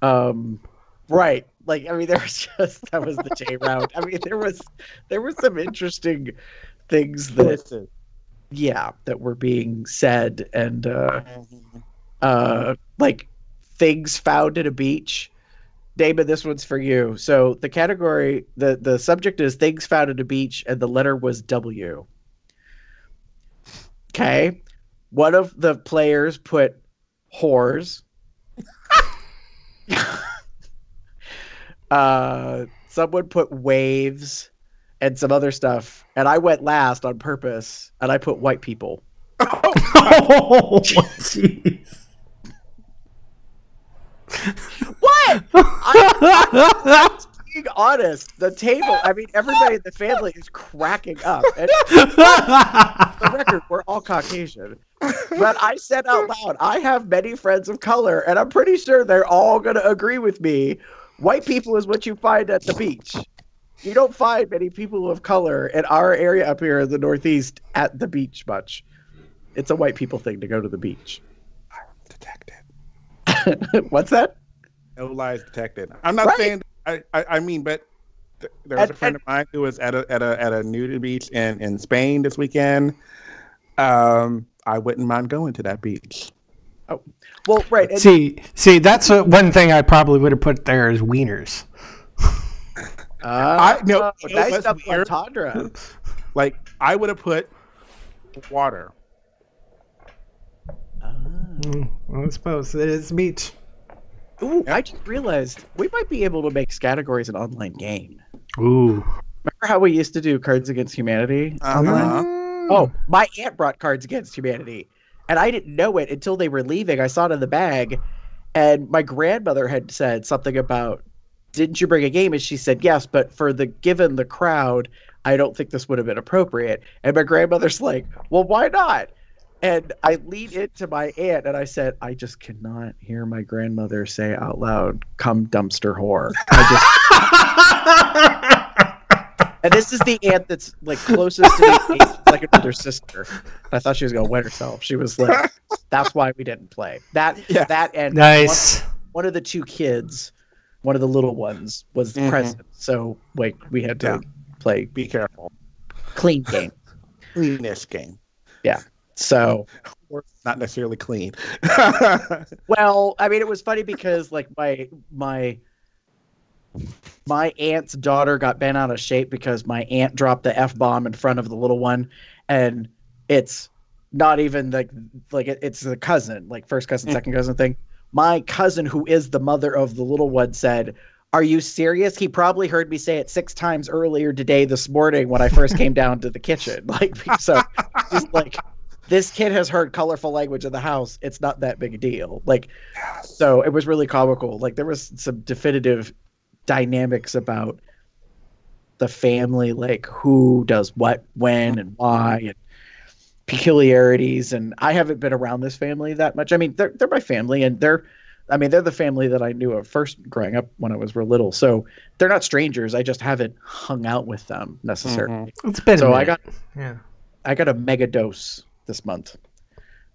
Right. Like, I mean, that was the J round. I mean, there was some interesting things that that were being said, and like things found at a beach. Damon, this one's for you. So the category, the subject is things found at a beach, and the letter was W. Okay. One of the players put whores. Someone put waves and some other stuff, and I went last on purpose, and I put white people. Oh, jeez. What? I'm being honest. The table, I mean, everybody in the family is cracking up. And for the record, we're all Caucasian. But I said out loud, I have many friends of color, and I'm pretty sure they're all going to agree with me. White people is what you find at the beach. You don't find many people of color in our area up here in the Northeast at the beach much. It's a white people thing to go to the beach. Detected. What's that? No lies detected. I'm not saying. I mean, but there was a friend of mine who was at a nudity beach in Spain this weekend. I wouldn't mind going to that beach. Oh, well, right. See, that's one thing I probably would have put there is wieners. Nice stuff on Tundra. Like, I would have put water. Well, I suppose it is beach. Ooh, I just realized we might be able to make categories an online game. Ooh. Remember how we used to do Cards Against Humanity online? Oh, my aunt brought Cards Against Humanity, and I didn't know it until they were leaving. I saw it in the bag, and my grandmother had said something about, didn't you bring a game? And she said, yes, but given the crowd, I don't think this would have been appropriate. And my grandmother's like, well, why not? And I leaned into my aunt and I said, I just cannot hear my grandmother say out loud, come dumpster whore. And this is the aunt that's like closest to me, like an older sister. I thought she was going to wet herself. She was like, that's why we didn't play. That and nice. One of the 2 kids, one of the little ones, was present. So like we had to play. Be careful. Clean game. Cleanish game. Yeah. So, or not necessarily clean. Well, I mean, it was funny because like my aunt's daughter got bent out of shape because my aunt dropped the F-bomb in front of the little one, and it's not even like it's the cousin, like first cousin, second cousin thing. My cousin, who is the mother of the little one, said, "Are you serious? He probably heard me say it 6 times earlier this morning when I first came down to the kitchen." Like, so just like this kid has heard colorful language in the house. It's not that big a deal. Like, so it was really comical. Like there was some definitive dynamics about the family, like who does what, when, and why, and peculiarities. And I haven't been around this family that much. I mean, they're my family, and they're the family that I knew of first growing up when I was real little. So they're not strangers. I just haven't hung out with them necessarily. It's been so I got a mega dose this month.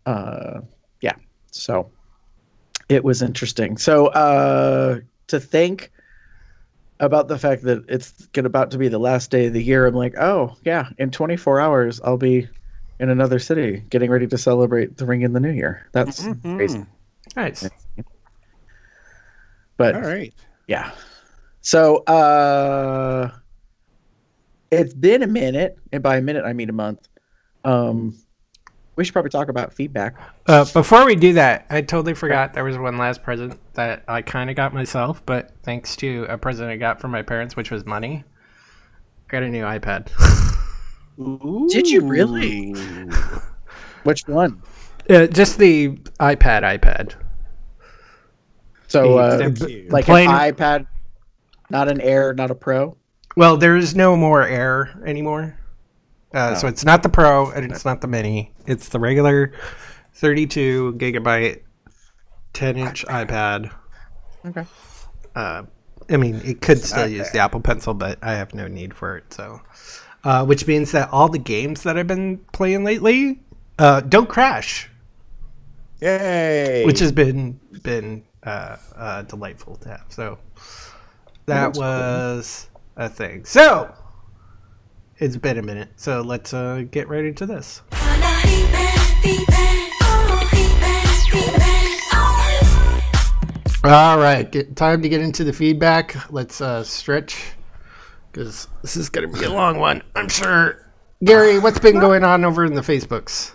Yeah. So it was interesting. So to think about the fact that it's about to be the last day of the year, I'm like, oh yeah, in 24 hours I'll be in another city getting ready to celebrate the Ring in the New Year. That's crazy. Nice. But all right. Yeah. So it's been a minute, and by a minute I mean a month. We should probably talk about feedback. Before we do that, I totally forgot there was one last present that I kind of got myself, but thanks to a present I got from my parents, which was money, I got a new iPad. Ooh. Did you really? Which one? Just the iPad. So, like plain, an iPad, not an Air, not a Pro? Well, there is no more Air anymore. So it's not the Pro and it's not the Mini. It's the regular 32 gigabyte 10-inch iPad. Okay. I mean, it could still use the Apple Pencil, but I have no need for it. So, which means that all the games that I've been playing lately don't crash. Yay! Which has been delightful to have. So that was a thing. So it's been a minute. So let's get right into this. All right, time to get into the feedback. Let's stretch because this is going to be a long one, I'm sure. Gary, what's been going on over in the Facebooks?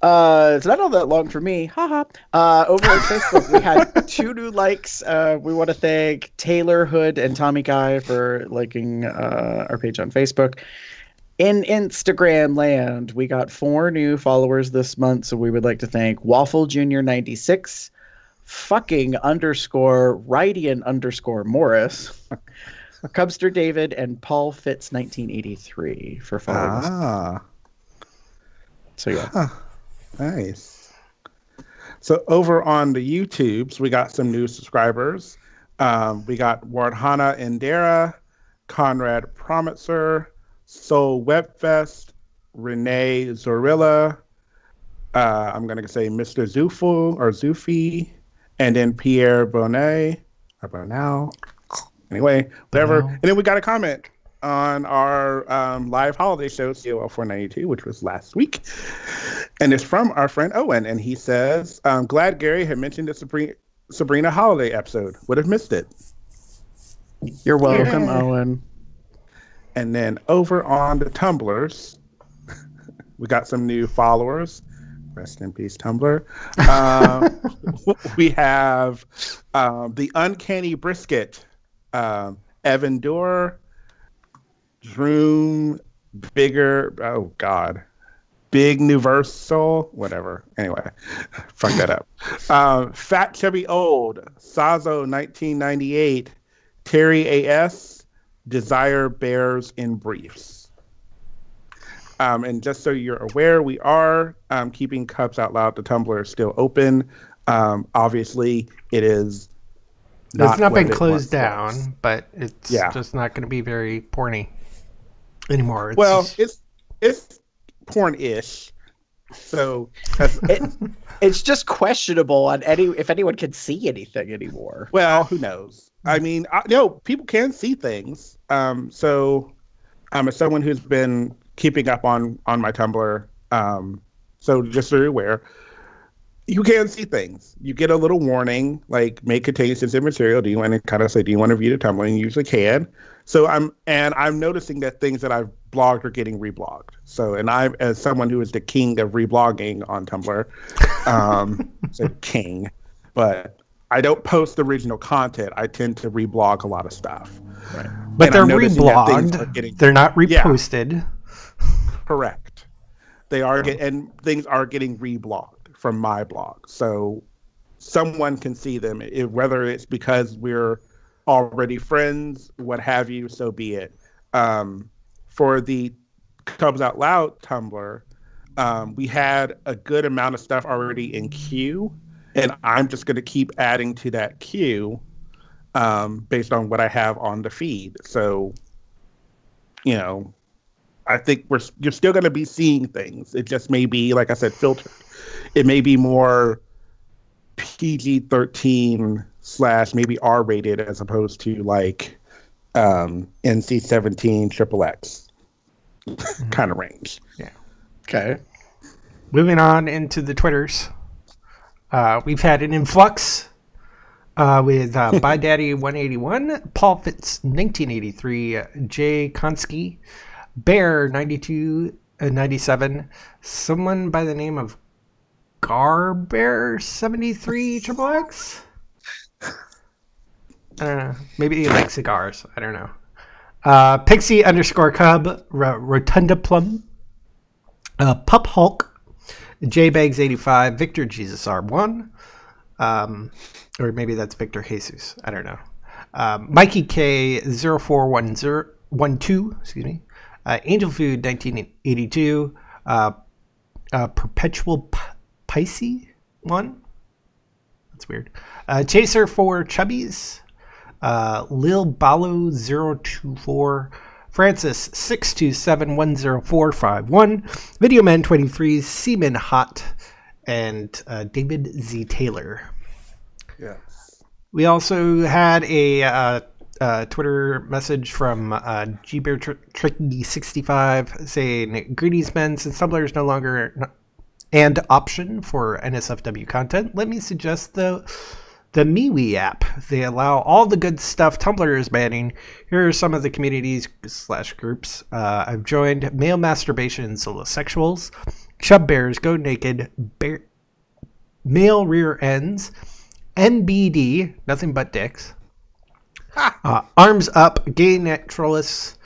It's not all that long for me. Haha. Over on Facebook, we had 2 new likes. We want to thank Taylor Hood and Tommy Guy for liking our page on Facebook. In Instagram land, we got 4 new followers this month, so we would like to thank Waffle Junior 96, fucking _ Rydian _ Morris, Cubster David, and Paul Fitz 1983 for following us. So yeah. Huh. Nice. So over on the YouTubes, we got some new subscribers. We got Wardhana Indera, Conrad Promitzer, Soul Webfest, Renee Zorilla, I'm going to say Mr. Zufi, and then Pierre Bonnet, or Bonal. Anyway, whatever. And then we got a comment on our live holiday show, COL492, which was last week. And it's from our friend Owen. And he says, glad Gary had mentioned the Sabrina holiday episode. Would have missed it. You're welcome, Owen. And then over on the Tumblrs, we got some new followers. Rest in peace, Tumblr. We have the Uncanny Brisket, Evan Dorr, Droom, Bigger, oh God, Big Universal, whatever. Anyway, fuck that up. Fat Chubby Old, Sazo 1998, Terry A.S., Desire Bears in Briefs. And just so you're aware, we are keeping Cubs Out Loud. The Tumblr is still open. Obviously, it is it's not been closed down, but it's just not going to be very porny anymore. It's porn-ish. So it's just questionable on if anyone can see anything anymore. Well, who knows? I mean, people can see things. So as someone who's been keeping up on my Tumblr, so just so you're aware, you can see things. You get a little warning, like may contain sensitive material. Do you want to kind of say, do you want to view the Tumblr? And you usually can. So I'm noticing that things that I've blogged are getting reblogged. So, and I, as someone who is the king of reblogging on Tumblr, so king, but I don't post original content. I tend to reblog a lot of stuff. Right. But they're reblogged. They're not reposted. Yeah. Correct. They are and things are getting reblocked from my blog, so someone can see them. Whether it's because we're already friends, what have you, so be it. For the Cubs Out Loud Tumblr, we had a good amount of stuff already in queue, and I'm just going to keep adding to that queue based on what I have on the feed. So, I think you're still going to be seeing things. It just may be, like I said, filtered. It may be more PG-13 / maybe R-rated as opposed to like NC-17 XXX kind of range. Yeah. Okay. Moving on into the Twitters. We've had an influx with By Daddy 181, Paul Fitz 1983, Jay Konsky, Bear 9297, someone by the name of Garbear 73 XXX. I don't know. Maybe he likes cigars. I don't know. Pixie _Cub, Rotunda Plum, Pup Hulk, JBags 85, Victor Jesus R1, or maybe that's Victor Jesus. I don't know. Mikey K 0412, excuse me. Angel Food 1982, Perpetual Pisces 1. That's weird. Chaser for Chubbies, Lil Balo 024, Francis 627104151, Video Man 23, Seaman Hot, and David Z Taylor. Yes. We also had a Twitter message from GBearTricky65 saying, "Greetings, men. Since Tumblr is no longer an option for NSFW content, let me suggest the MeWe app. They allow all the good stuff Tumblr is banning. Here are some of the communities / groups I've joined: Male Masturbation and Solosexuals, Chub Bears Go Naked, Male Rear Ends, NBD, Nothing But Dicks, Arms Up, Gay Naturalists,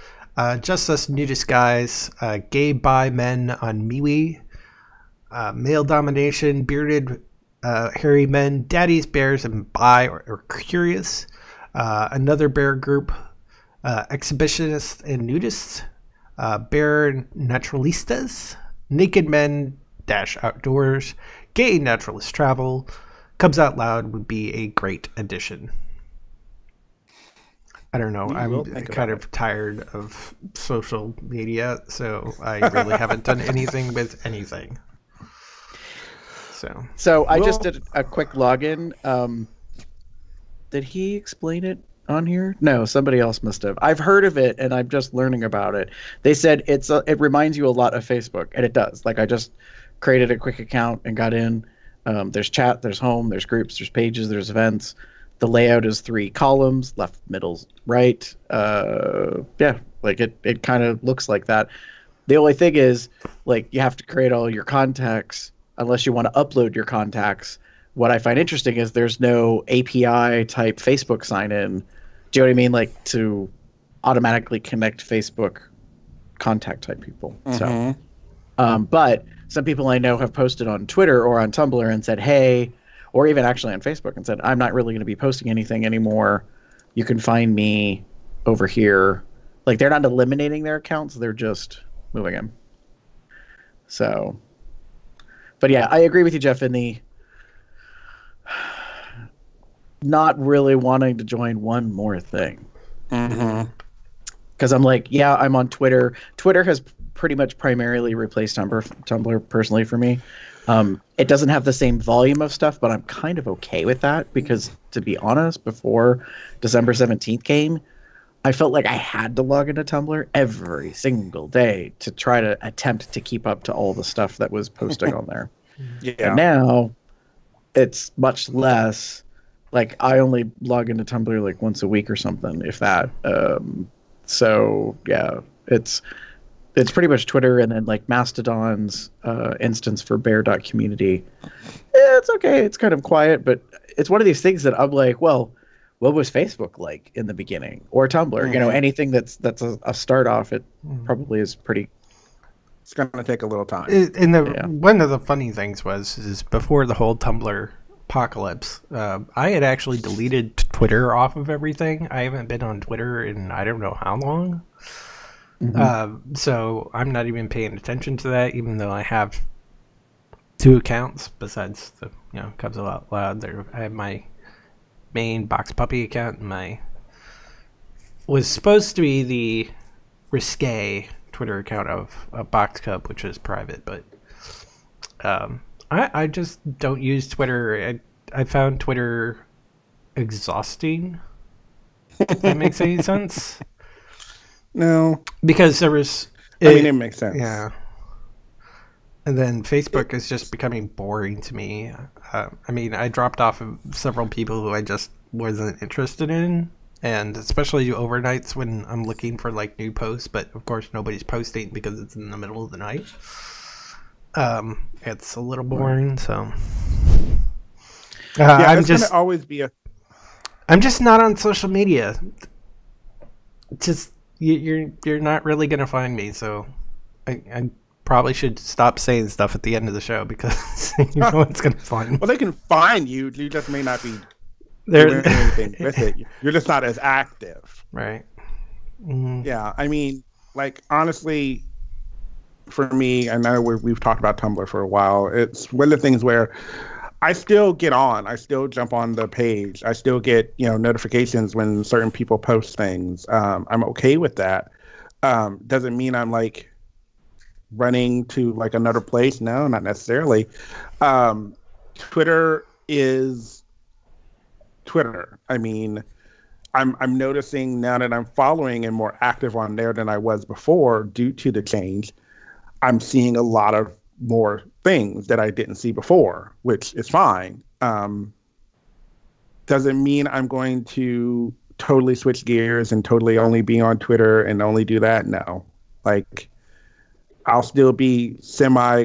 Just Us Nudist Guys, Gay Bi Men on MeWe, Male Domination, Bearded Hairy Men, Daddies, Bears, and Bi or Curious, another bear group, Exhibitionists and Nudists, Bear Naturalistas, Naked Men - Outdoors, Gay Naturalist Travel. Cubs Out Loud would be a great addition. I don't know. I'm kind of tired of social media, so I really haven't done anything with anything. So I just did a quick login. Did he explain it on here? No, somebody else must have. I've heard of it, and I'm just learning about it. They said it reminds you a lot of Facebook, and it does. Like, I just created a quick account and got in. There's chat, there's home, there's groups, there's pages, there's events. The layout is 3 columns, left, middle, right. Yeah, like it kind of looks like that. The only thing is, like, you have to create all your contacts unless you want to upload your contacts. What I find interesting is there's no API type Facebook sign in. Do you know what I mean? Like, to automatically connect Facebook contact type people. Mm-hmm. So, but some people I know have posted on Twitter or on Tumblr and said, hey, or even actually on Facebook and said, I'm not really going to be posting anything anymore. You can find me over here. Like, they're not eliminating their accounts. They're just moving them. So, but yeah, I agree with you, Jeff, in the not really wanting to join one more thing. Mm-hmm. Because I'm like, yeah, I'm on Twitter. Twitter has pretty much primarily replaced Tumblr personally for me. It doesn't have the same volume of stuff, but I'm kind of okay with that because, to be honest, before December 17th came, I felt like I had to log into Tumblr every single day to try to attempt to keep up to all the stuff that was posting on there. Yeah. And now it's much less. Like, I only log into Tumblr like once a week or something, if that. So yeah, it's pretty much Twitter and then like Mastodon's instance for bear.community. It's okay. It's kind of quiet, but it's one of these things that I'm like, well, what was Facebook like in the beginning, or Tumblr? Mm-hmm. You know, anything that's a start off, it probably is pretty It's going to take a little time. One of the funny things is before the whole Tumblr apocalypse, I had actually deleted Twitter off of everything. I haven't been on Twitter in I don't know how long. So I'm not even paying attention to that, even though I have 2 accounts besides the Cubs Out Loud. I have my main Box Puppy account and was supposed to be the risque Twitter account of Box Cub, which is private, but I just don't use Twitter. I found Twitter exhausting, if that makes any sense. No. Because there was... it makes sense. Yeah. And then Facebook is just becoming boring to me. I dropped off of several people who I just wasn't interested in. And especially overnights when I'm looking for like new posts, but of course nobody's posting because it's in the middle of the night. It's a little boring, so I'm just gonna always be I'm just not on social media. Just you're not really gonna find me, so I probably should stop saying stuff at the end of the show because you know it's gonna find me. Well, they can find you. You just may not be doing anything with it. You're just not as active, right? Yeah, like honestly, for me, I know we've talked about Tumblr for a while. It's one of the things where I still get on. I still jump on the page. I still get notifications when certain people post things. I'm okay with that. Doesn't mean I'm like running to like another place. No, not necessarily. Twitter is Twitter. I'm noticing now that I'm following and more active on there than I was before due to the change. I'm seeing a lot of more things that I didn't see before, which is fine. Doesn't mean I'm going to totally switch gears and totally only be on Twitter and only do that. No, like I'll still be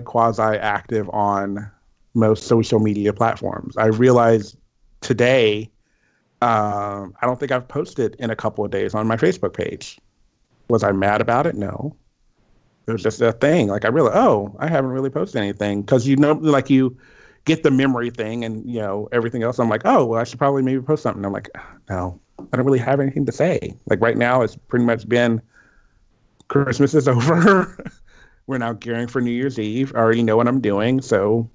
quasi active on most social media platforms. I realized today, I don't think I've posted in a couple of days on my Facebook page. Was I mad about it? No. It was just a thing. Like I realized, I haven't really posted anything because like you get the memory thing and everything else. I'm like, I should probably maybe post something. I'm like, no, I don't really have anything to say. Like right now, it's pretty much been Christmas is over. We're now gearing for New Year's Eve. I already know what I'm doing, so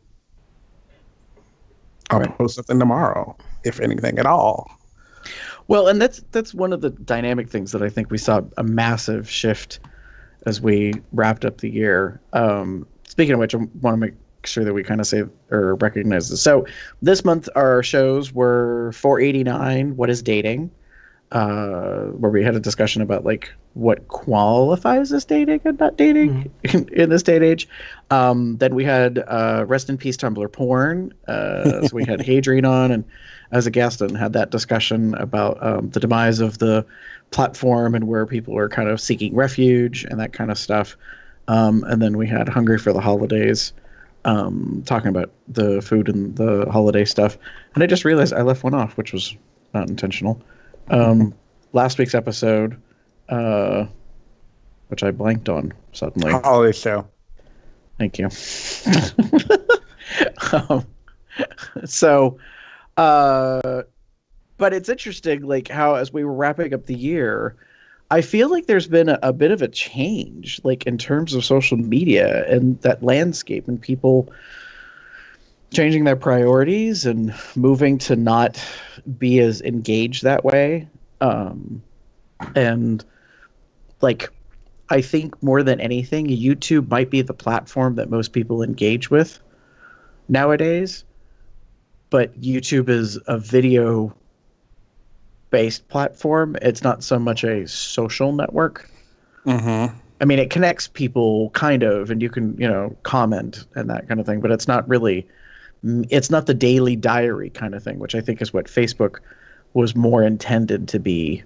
I'll post something tomorrow, if anything at all. Well, and that's one of the dynamic things that I think we saw a massive shift as we wrapped up the year. Speaking of which, I want to make sure that we kind of say or recognize this. So this month our shows were 489, What is Dating? Where we had a discussion about like what qualifies as dating and not dating in this day and age. Then we had Rest in Peace Tumblr Porn. So we had Hadrian on and as a guest and had that discussion about the demise of the platform and where people are kind of seeking refuge and that kind of stuff. And then we had Hungry for the Holidays, talking about the food and the holiday stuff. And I just realized I left one off, which was not intentional. Last week's episode, which I blanked on suddenly. Holiday show. Thank you. But it's interesting, like how as we were wrapping up the year, I feel like there's been a bit of a change, like in terms of social media and that landscape and people changing their priorities and moving to not be as engaged that way. And like, I think more than anything, YouTube might be the platform that most people engage with nowadays. But YouTube is a video based platform. It's not so much a social network. Mm-hmm. I mean, it connects people kind of, and you can, comment and that kind of thing, but it's not really, it's not the daily diary kind of thing, which I think is what Facebook was more intended to be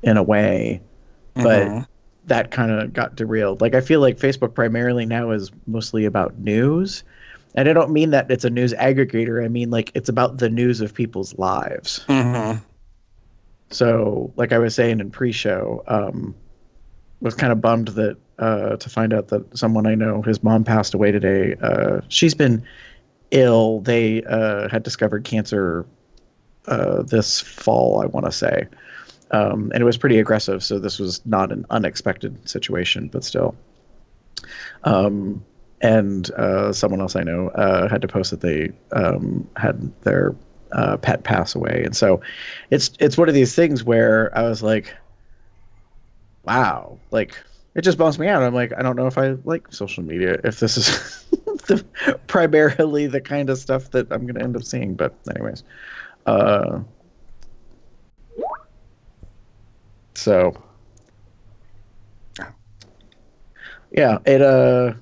in a way, but that kind of got derailed. Like, I feel like Facebook primarily now is mostly about news. And I don't mean that it's a news aggregator. I mean, like, it's about the news of people's lives. Mm-hmm. So, like I was saying in pre-show, was kind of bummed that to find out that someone I know, his mom passed away today. She's been ill. They had discovered cancer this fall, I want to say. And it was pretty aggressive, so this was not an unexpected situation, but still. And someone else I know had to post that they had their pet pass away. And so it's one of these things where I was like, wow, like, it just bums me out. I'm like, I don't know if I like social media, if this is primarily the kind of stuff that I'm going to end up seeing. But anyways, so yeah, it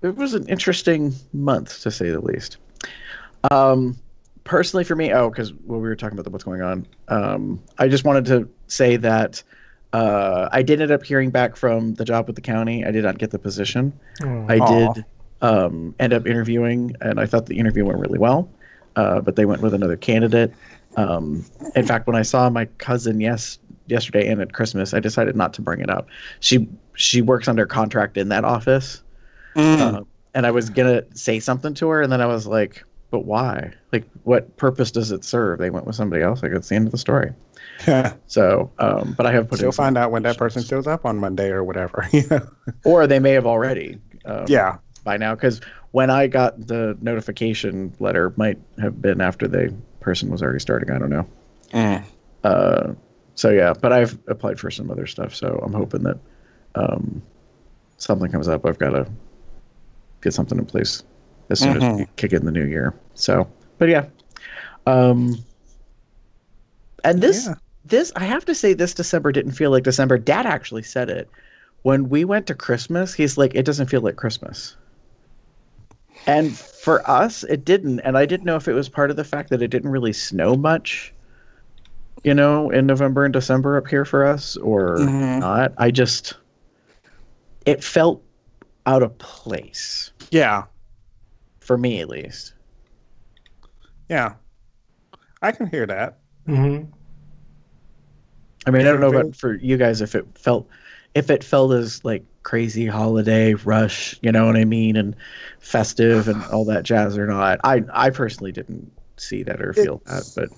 was an interesting month, to say the least. Personally for me, because when we were talking about what's going on, I just wanted to say that I did end up hearing back from the job with the county. I did not get the position. I did end up interviewing, and I thought the interview went really well, but they went with another candidate. In fact, when I saw my cousin yesterday and at Christmas, I decided not to bring it up. She works under contract in that office, and I was going to say something to her, and then I was like, but why? Like, what purpose does it serve? They went with somebody else. Like, it's the end of the story. So, but I have put. You'll find out when that person shows up on Monday or whatever. Or they may have already. By now, because when I got the notification letter, might have been after the person was already starting. I don't know. So yeah, but I've applied for some other stuff, so I'm hoping that something comes up. I've got to get something in place as soon as we kick in the new year. So, but yeah. And this I have to say, this December didn't feel like December. Dad actually said it. When we went to Christmas, he's like, it doesn't feel like Christmas. And for us, it didn't. And I didn't know if it was part of the fact that it didn't really snow much, in November and December up here for us, or not. It felt out of place. Yeah. For me, at least. Yeah. I can hear that. Mm-hmm. I mean, I don't know about for you guys if it felt as like crazy holiday rush, you know what I mean, and festive and all that jazz or not. I personally didn't see that or feel that, but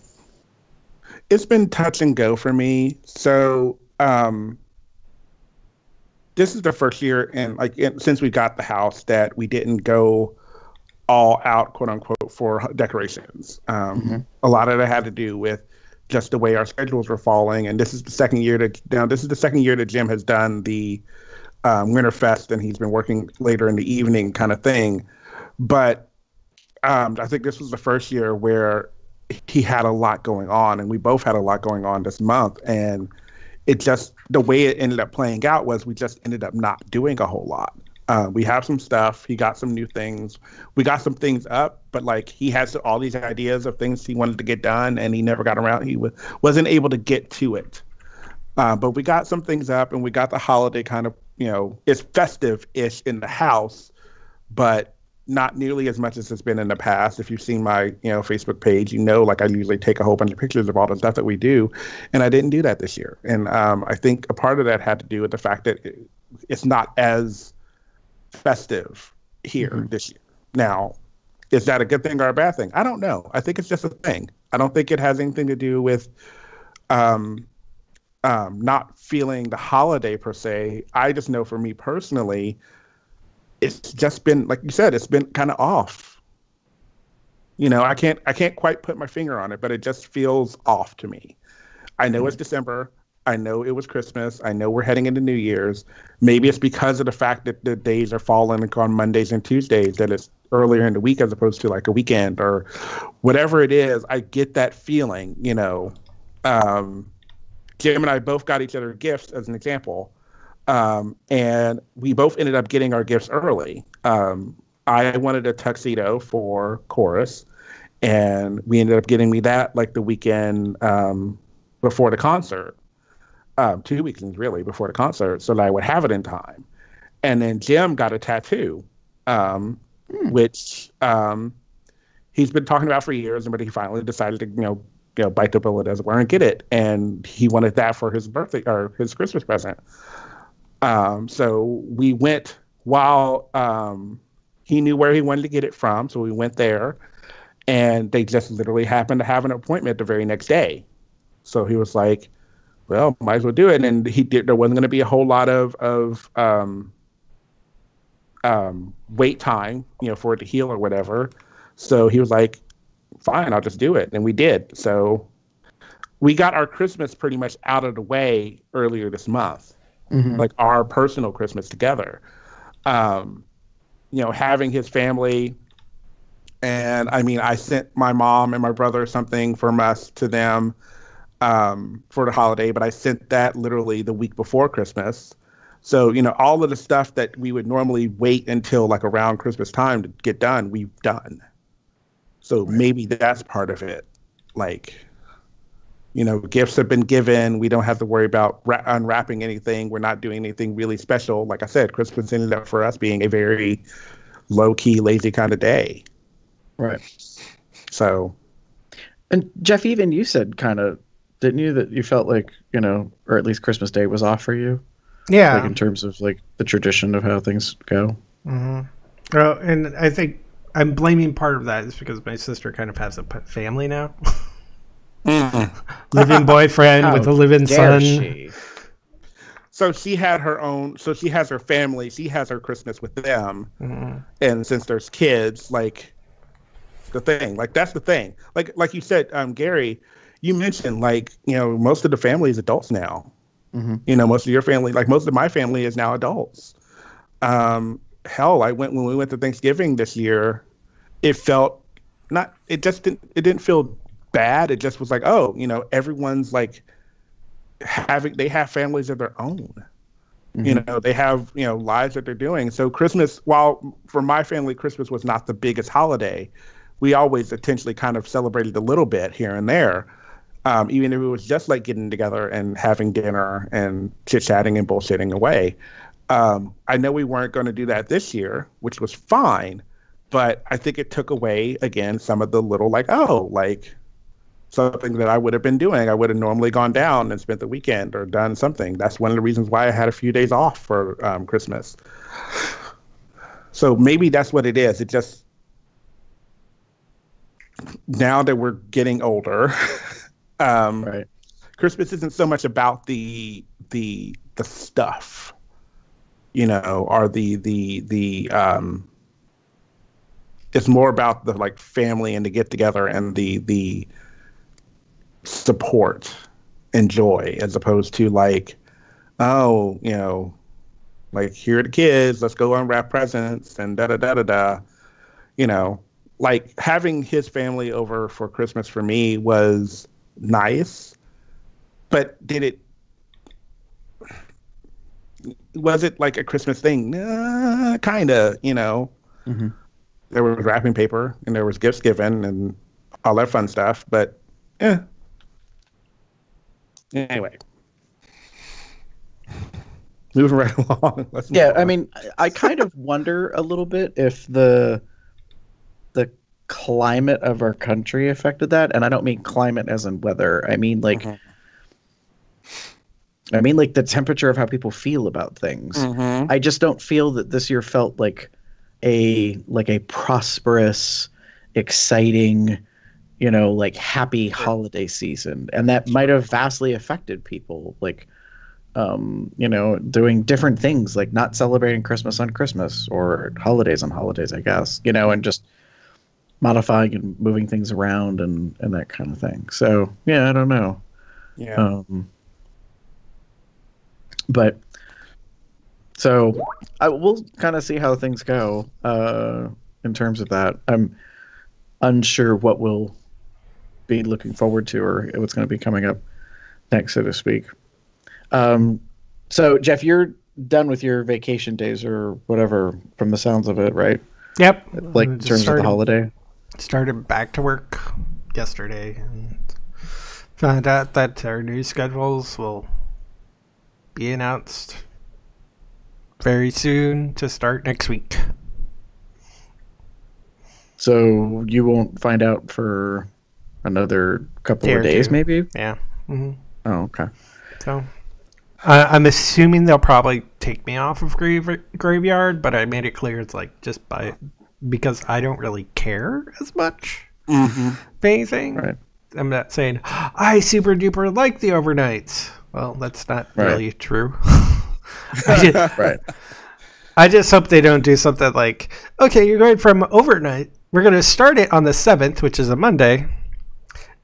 it's been touch and go for me. So this is the first year since we got the house that we didn't go all out, quote unquote, for decorations. A lot of it had to do with just the way our schedules were falling, and this is the second year that Jim has done the Winterfest, and he's been working later in the evening kind of thing. But I think this was the first year where he had a lot going on, and we both had a lot going on this month, and it just, the way it ended up playing out was we just ended up not doing a whole lot. We have some stuff. He got some new things. We got some things up, but like he has all these ideas of things he wanted to get done, and he never got around. He wasn't able to get to it. But we got some things up, and we got the holiday kind of, it's festive-ish in the house, but not nearly as much as it's been in the past. If you've seen my, Facebook page, like I usually take a whole bunch of pictures of all the stuff that we do, and I didn't do that this year. And I think a part of that had to do with the fact that it's not as festive here this year. Now, is that a good thing or a bad thing? I don't know. I think it's just a thing. I don't think it has anything to do with not feeling the holiday per se. I just know for me personally, it's just been, like you said, it's been kind of off. I can't quite put my finger on it, but it just feels off to me. I know it's December. I know it was Christmas. I know we're heading into New Year's. Maybe it's because of the fact that the days are falling on Mondays and Tuesdays, that it's earlier in the week as opposed to like a weekend or whatever it is. I get that feeling, Jim and I both got each other gifts, as an example. And we both ended up getting our gifts early. I wanted a tuxedo for chorus, and we ended up getting me that like the weekend before the concert. 2 weekends really before the concert, so that I would have it in time. And then Jim got a tattoo, which he's been talking about for years, but he finally decided to bite the bullet, as it were, and get it. And he wanted that for his birthday or his Christmas present. So we went while he knew where he wanted to get it from. So we went there, and they just literally happened to have an appointment the very next day. So he was like, well, might as well do it. And there wasn't going to be a whole lot of wait time, for it to heal or whatever. So he was like, fine, I'll just do it. And we did. So we got our Christmas pretty much out of the way earlier this month, like our personal Christmas together. Having his family. And I mean, I sent my mom and my brother something from us to them for the holiday, but I sent that literally the week before Christmas. So, all of the stuff that we would normally wait until like around Christmas time to get done, we've done. So maybe that's part of it. Like, gifts have been given. We don't have to worry about unwrapping anything. We're not doing anything really special. Like I said, Christmas ended up for us being a very low-key, lazy kind of day. Right. So. And Jeff, even you said kind of, didn't you, that you felt like, or at least Christmas Day was off for you? Yeah. Like in terms of like the tradition of how things go. Mm-hmm. Oh, and I think I'm blaming part of that is because my sister kind of has a family now. Living boyfriend with a living son. She? So she had her own. So she has her family. She has her Christmas with them. And since there's kids, like the thing, like that's the thing. Like you said, Gary, you mentioned like most of the family is adults now. Most of your family, like most of my family, is now adults. Hell, when we went to Thanksgiving this year, it felt it didn't feel bad. It just was like, oh, everyone's like they have families of their own. They have, lives that they're doing. So Christmas, while for my family, Christmas was not the biggest holiday, we always intentionally kind of celebrated a little bit here and there. Even if it was just like getting together and having dinner and chit-chatting and bullshitting away. I know we weren't going to do that this year, which was fine, but I think it took away, again, some of the little something that I would have been doing. I would have normally gone down and spent the weekend or done something. That's one of the reasons why I had a few days off for Christmas. So maybe that's what it is. It just, now that we're getting older... right. Christmas isn't so much about the stuff, or the it's more about the like family and the get together and the support and joy, as opposed to like, oh, like here are the kids, let's go unwrap presents and da da da da da. Like having his family over for Christmas for me was nice, but was it like a Christmas thing? Kind of, There was wrapping paper and there was gifts given and all that fun stuff, but anyway, moving right along. I mean, I kind of wonder a little bit if the climate of our country affected that, and I don't mean climate as in weather. I mean like the temperature of how people feel about things. I just don't feel that this year felt like a prosperous, exciting, like happy holiday season, and that might have vastly affected people, like doing different things, like not celebrating Christmas on Christmas or holidays on holidays, I guess, and just modifying and moving things around and that kind of thing. So yeah, I don't know. Yeah. But so we'll kind of see how things go in terms of that. I'm unsure what we'll be looking forward to or what's going to be coming up next, so to speak. So Jeff, you're done with your vacation days or whatever from the sounds of it, right? Yep. Like in terms of the holiday? Started back to work yesterday and found out that our new schedules will be announced very soon to start next week. So you won't find out for another couple of days, maybe? Yeah. Mm-hmm. Oh, okay. So I'm assuming they'll probably take me off of Graveyard, but I made it clear it's like because I don't really care as much. Anything. Right. I'm not saying I super duper like the overnights. Well, that's not really true. Right. I just hope they don't do something like, okay, you're going from overnight. We're going to start it on the 7th, which is a Monday.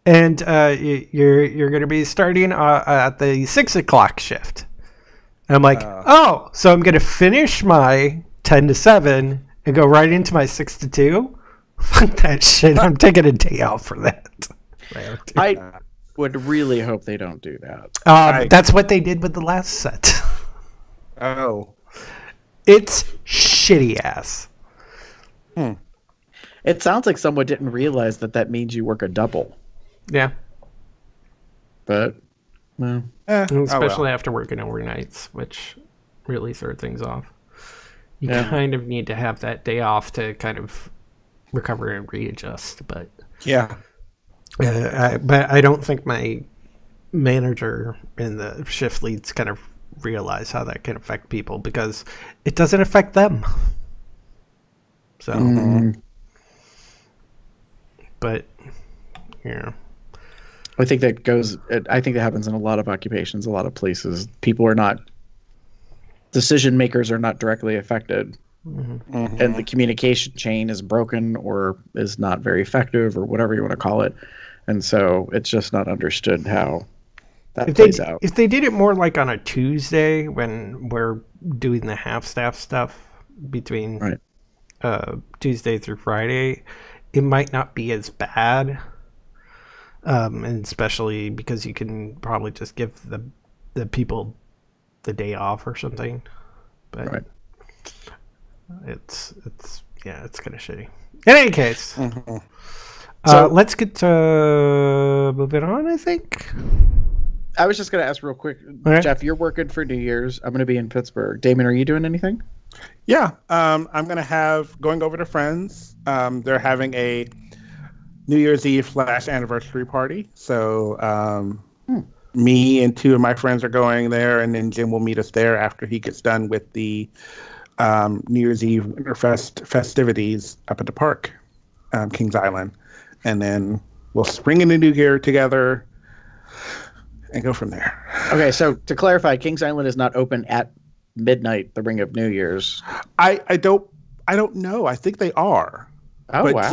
And you're going to be starting at the 6 o'clock shift. And I'm like, so I'm going to finish my 10 to 7 and go right into my 6 to 2? Fuck that shit. I'm taking a day off for that. I would really hope they don't do that. That's what they did with the last set. Oh. It's shitty ass. It sounds like someone didn't realize that means you work a double. Yeah. But, well. Especially after working overnights, which really throw things off. You kind of need to have that day off to kind of recover and readjust. But yeah. But I don't think my manager and the shift leads kind of realize how that can affect people because it doesn't affect them. So, but yeah, I think that happens in a lot of occupations, a lot of places. People are not decision makers are not directly affected, and the communication chain is broken or is not very effective or whatever you want to call it, and so it's just not understood how. If they did it more like on a Tuesday when we're doing the half-staff stuff between Tuesday through Friday, it might not be as bad. And especially because you can probably just give the people the day off or something. But it's kind of shitty. In any case, so let's get to moving on, I think. I was just going to ask real quick, Jeff, you're working for New Year's. I'm going to be in Pittsburgh. Damon, are you doing anything? Yeah. I'm going to going over to friends. They're having a New Year's Eve / anniversary party. So me and 2 of my friends are going there, and then Jim will meet us there after he gets done with the New Year's Eve Winterfest festivities up at the park, Kings Island. And then we'll spring into New Year together and go from there. Okay, so to clarify, Kings Island is not open at midnight, the ring of New Year's. I don't know. I think they are. Oh, but wow.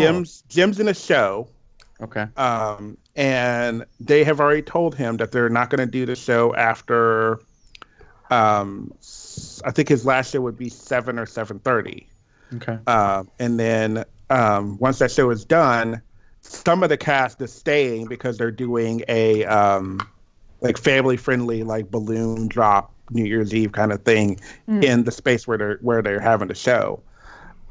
Jim's in a show. Okay. And they have already told him that they're not going to do the show after. I think his last show would be 7 or 7:30. Okay. And then once that show is done, some of the cast is staying because they're doing a like family friendly like balloon drop New Year's Eve kind of thing in the space where they're having the show.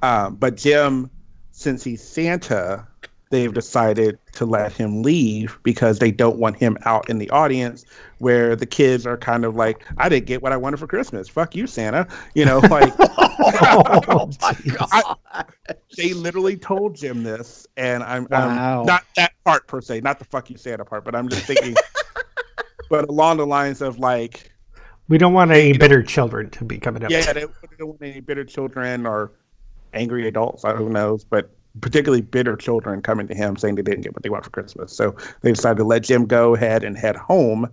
But Jim, since he's Santa, they've decided to let him leave because they don't want him out in the audience where the kids are kind of like, I didn't get what I wanted for Christmas. Fuck you, Santa. You know, like oh my God. They literally told Jim this, and I'm not that part per se, not the fuck you Santa part, but I'm just thinking but along the lines of like, we don't want any bitter children to be coming up. Yeah, they don't want any bitter children or angry adults. Who knows? But particularly bitter children coming to him saying they didn't get what they want for Christmas. So they decided to let Jim go ahead and head home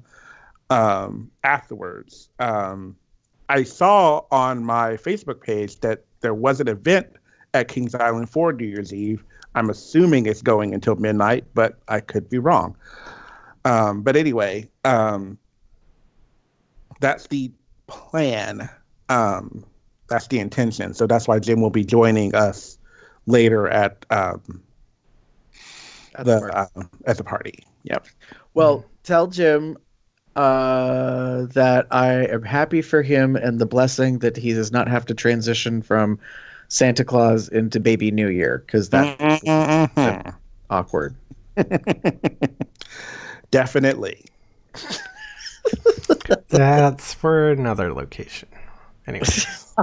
afterwards. I saw on my Facebook page that there was an event at Kings Island for New Year's Eve. I'm assuming it's going until midnight, but I could be wrong. But anyway, that's the plan. That's the intention. So that's why Jim will be joining us later at the party. Yep. Well, tell Jim that I am happy for him and the blessing that he does not have to transition from Santa Claus into Baby New Year, because that's awkward. Definitely. That's for another location. Anyways.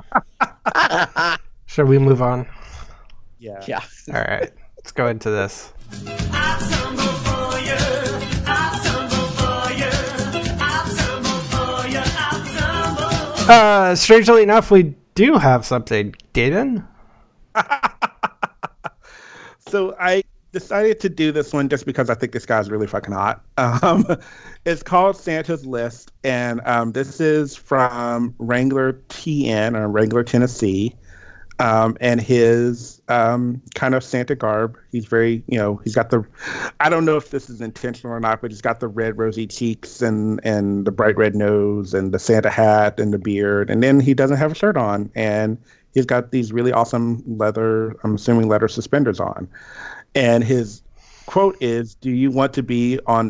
Shall we move on? Yeah. All right. Let's go into this. Strangely enough, we do have something, Damon. So I decided to do this one just because I think this guy's really fucking hot. It's called Santa's List, and this is from Wrangler TN, or Wrangler, Tennessee. And his kind of Santa garb. He's very, he's got the, I don't know if this is intentional or not, but he's got the red rosy cheeks and the bright red nose and the Santa hat and the beard. And then he doesn't have a shirt on. And he's got these really awesome leather, I'm assuming leather suspenders on. And his quote is, "Do you want to be on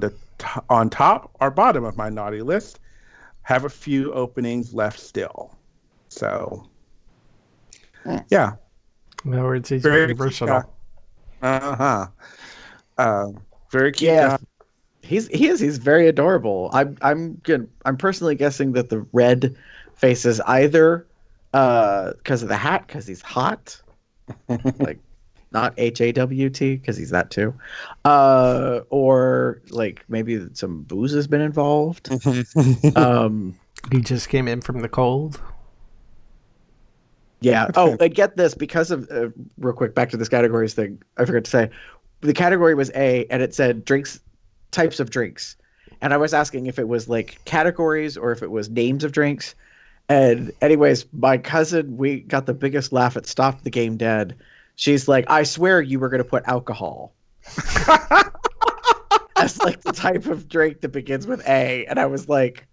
top or bottom of my naughty list? Have a few openings left still." So, yeah. In other words, he's very versatile. Very cute. Yeah, he's very adorable. I'm good. I'm personally guessing that the red face is either because of the hat, because he's hot, like not HAWT, because he's that too, or like maybe some booze has been involved. He just came in from the cold. Yeah. Oh, and get this, because of real quick, back to this categories thing. I forgot to say, the category was A, and it said drinks, types of drinks, and I was asking if it was like categories or if it was names of drinks. And anyways, my cousin, we got the biggest laugh at Stop the Game Dead. She's like, "I swear you were going to put alcohol as like the type of drink that begins with A," and I was like,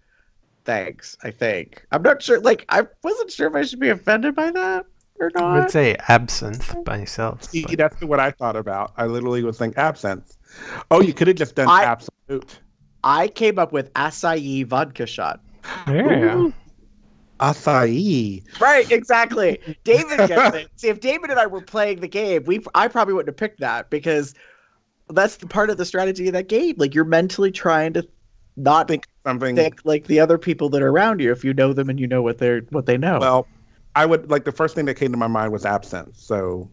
thanks, I think. I'm not sure. Like, I wasn't sure if I should be offended by that or not. I would say absinthe by myself. See, that's what I thought about. I literally was thinking absinthe. Oh, you could have just done absolute. I came up with acai vodka shot. Yeah. Ooh. Acai. Right, exactly. David gets it. See, if David and I were playing the game, I probably wouldn't have picked that, because that's the part of the strategy of that game. Like, you're mentally trying to not think like the other people that are around you, if you know them and you know what they know. Well, I would like, the first thing that came to my mind was absinthe, so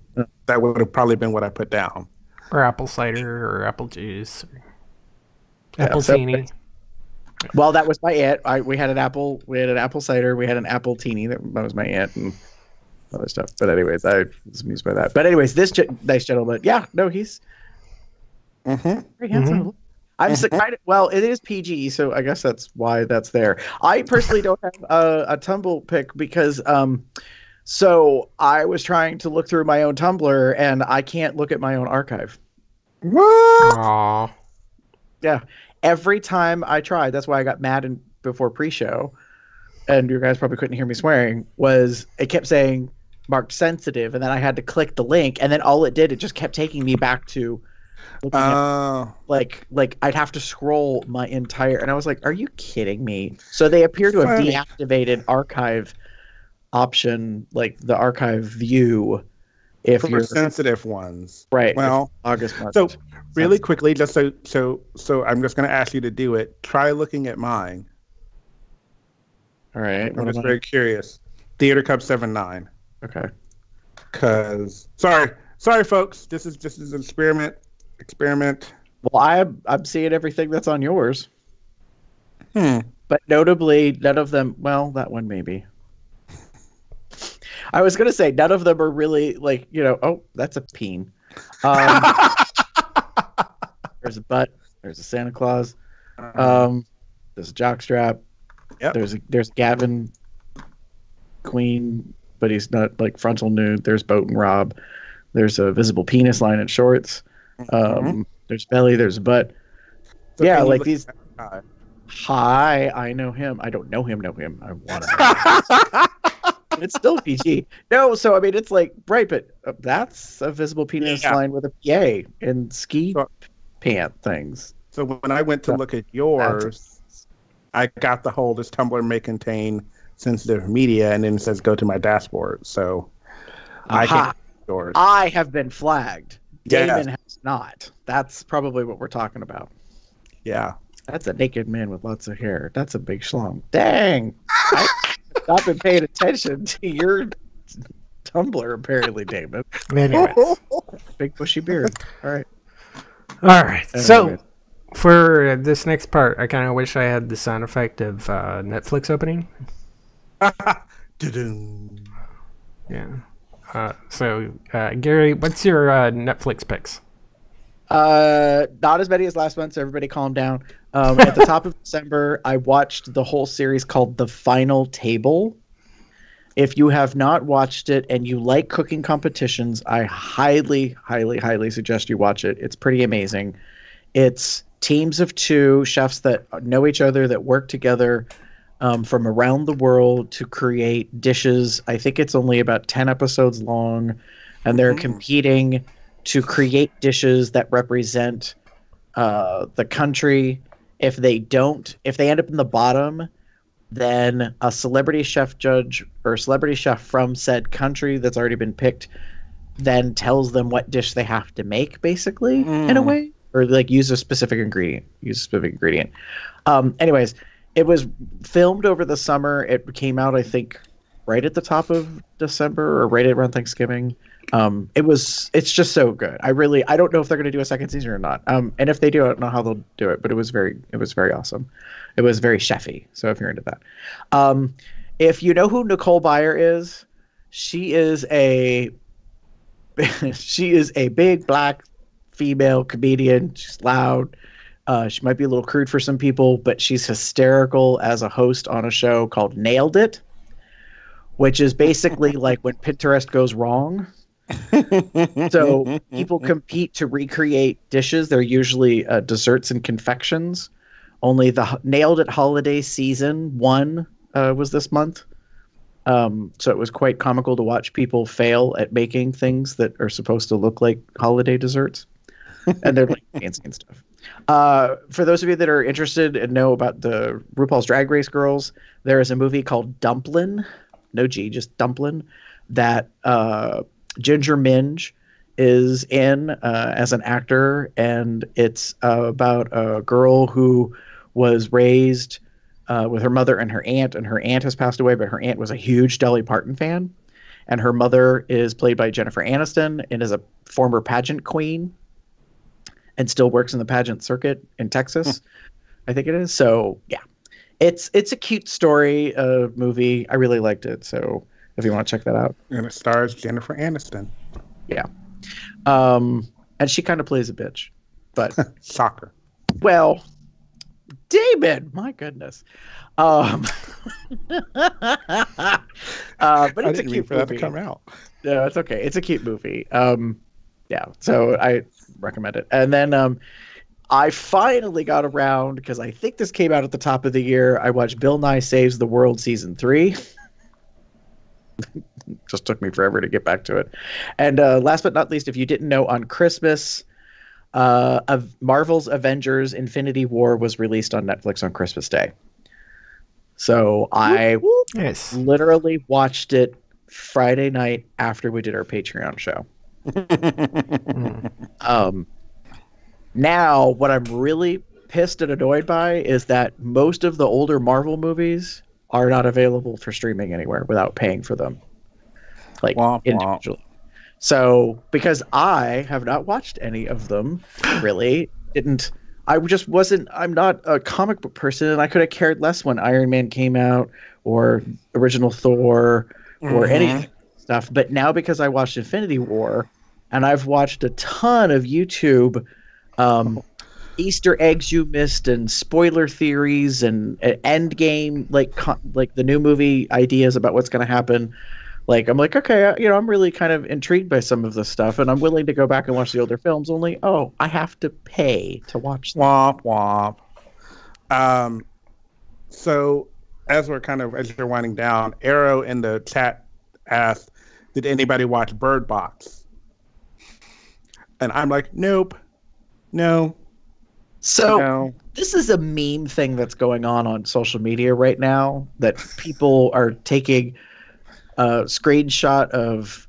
that would have probably been what I put down. Or apple cider, or apple juice, or apple teeny. Well, that was my aunt. We had an apple cider, we had an apple teeny. That was my aunt and other stuff. But anyways, I was amused by that. But anyways, this nice gentleman, he's very handsome. I'm well, it is PG, so I guess that's why that's there. I personally don't have a Tumble pick because so I was trying to look through my own Tumblr and I can't look at my own archive. What? Aww. Yeah. Every time I tried, that's why I got mad before pre-show, and you guys probably couldn't hear me swearing, was it kept saying marked sensitive, and then I had to click the link, and then all it did, it just kept taking me back to looking at, like I'd have to scroll my entire, and I was like, are you kidding me? So they appear to have deactivated archive option, like the archive view, if for you're sensitive ones. Right. Well, August marked. So really quickly, just so I'm just going to ask you to do it. Try looking at mine. All right. I'm just very curious. Theater Cup 7-9. Okay. Because sorry folks, this is just an experiment. Well, I'm seeing everything that's on yours. But notably, none of them. Well, that one maybe. I was gonna say none of them are really like, oh, that's a peen. There's a butt. There's a Santa Claus. There's a jockstrap. Yep. There's Gavin Queen, but he's not like frontal nude. There's Boat and Rob. There's a visible penis line in shorts. There's belly. There's butt. So yeah, like these. Hi, I know him. I don't know him. I want to. It's still PG. No, so I mean, it's like, right, but that's a visible penis line with a PA and ski pant things. So when I went to look at yours, I got the whole, this Tumblr may contain sensitive media, and then it says go to my dashboard. So I can't yours. I have been flagged. Damon has not. That's probably what we're talking about. Yeah. That's a naked man with lots of hair. That's a big schlong. Dang. I've not been paying attention to your Tumblr, apparently, Damon. Anyways. Big bushy beard. All right. Anyways. So, for this next part, I kind of wish I had the sound effect of Netflix opening. Yeah. So, Gary, what's your Netflix picks? Not as many as last month, so everybody calm down. At the top of December, I watched the whole series called The Final Table. If you have not watched it and you like cooking competitions, I highly, highly, highly suggest you watch it. It's pretty amazing. It's teams of 2 chefs that know each other, that work together from around the world to create dishes. I think it's only about 10 episodes long, and they're competing to create dishes that represent the country. If they end up in the bottom, then a celebrity chef judge or celebrity chef from said country that's already been picked then tells them what dish they have to make, basically, in a way, or like use a specific ingredient. Anyways, it was filmed over the summer. It came out, I think, right at the top of December or right around Thanksgiving. It's just so good. I don't know if they're going to do a second season or not. And if they do, I don't know how they'll do it, but it was very awesome. It was very chefy. So if you're into that, if you know who Nicole Byer is, she is a big black female comedian. She's loud. She might be a little crude for some people, but she's hysterical as a host on a show called Nailed It, which is basically like when Pinterest goes wrong. So people compete to recreate dishes. They're usually desserts and confections. Only the Nailed It holiday season 1 was this month. So it was quite comical to watch people fail at making things that are supposed to look like holiday desserts. And they're like fancy and stuff. For those of you that are interested and know about the RuPaul's Drag Race girls, there is a movie called Dumplin', no G, just Dumplin', that Ginger Minge is in as an actor, and it's about a girl who was raised with her mother and her aunt has passed away, but her aunt was a huge Dolly Parton fan, and her mother is played by Jennifer Aniston and is a former pageant queen and still works in the pageant circuit in Texas. I think it is. So yeah, it's a cute story movie. I really liked it. So if you want to check that out. And it stars Jennifer Aniston. Yeah. And she kind of plays a bitch, but shocker. Well, Damon, my goodness. But it's a cute for that to come out. No, it's okay. It's a cute movie. Yeah, so I recommend it. And then I finally got around, because I think this came out at the top of the year. I watched Bill Nye Saves the World Season 3. Just took me forever to get back to it. And last but not least, if you didn't know, on Christmas, Marvel's Avengers Infinity War was released on Netflix on Christmas Day. So I literally watched it Friday night after we did our Patreon show. Now, what I'm really pissed and annoyed by is that most of the older Marvel movies are not available for streaming anywhere without paying for them, like individually. So, because I have not watched any of them, really I'm not a comic book person, and I could have cared less when Iron Man came out or original Thor or any stuff. But now, because I watched Infinity War, and I've watched a ton of YouTube Easter eggs you missed and spoiler theories and end game, like the new movie ideas about what's going to happen. Like, I'm like, okay, I'm really kind of intrigued by some of this stuff, and I'm willing to go back and watch the older films. Only, I have to pay to watch them. Womp womp. So as you're winding down, Arrow in the chat asked, "Did anybody watch Bird Box?" And I'm like, nope, no. So this is a meme thing that's going on social media right now, that people are taking a screenshot of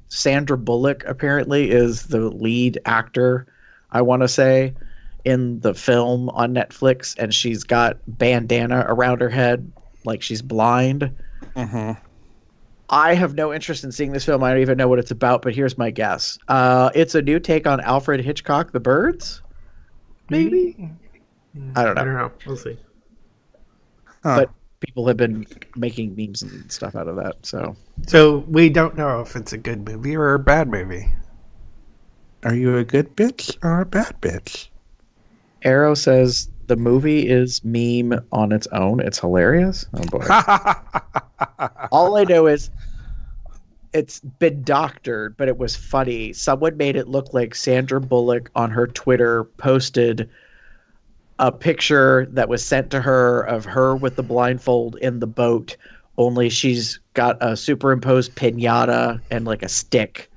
Sandra Bullock, apparently is the lead actor, I want to say, in the film on Netflix, and she's got bandana around her head like she's blind. I have no interest in seeing this film. I don't even know what it's about, but here's my guess. It's a new take on Alfred Hitchcock, The Birds? Maybe? I don't know. We'll see. But people have been making memes and stuff out of that. So we don't know if it's a good movie or a bad movie. Are you a good bitch or a bad bitch? Arrow says the movie is meme on its own. It's hilarious. Oh boy. All I know is it's been doctored, but it was funny. Someone made it look like Sandra Bullock on her Twitter posted a picture that was sent to her of her with the blindfold in the boat, only she's got a superimposed piñata and like a stick.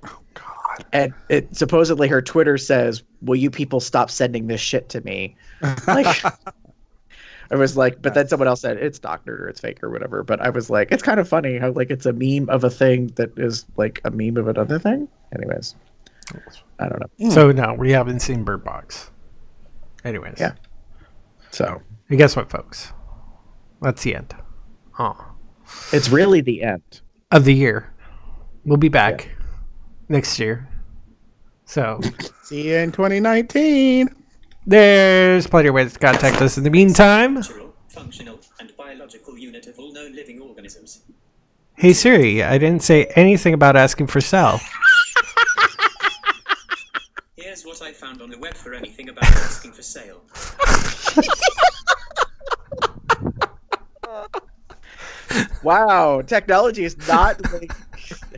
Oh God. And it supposedly her Twitter says, "Will you people stop sending this shit to me?" Like I was like, but then someone else said it's doctored or it's fake or whatever. But I was like, it's kind of funny how like it's a meme of a thing that is like a meme of another thing. Anyways, I don't know. So no, we haven't seen Bird Box. Anyways, yeah. So, and guess what, folks? That's the end. Oh, it's really the end of the year. We'll be back next year. So, see you in 2019. There's plenty of ways to contact us in the meantime. Functional, and biological unit of all known living organisms. Hey Siri, I didn't say anything about asking for sell. Here's what I found on the web for anything about asking for sale. Wow, technology is not like,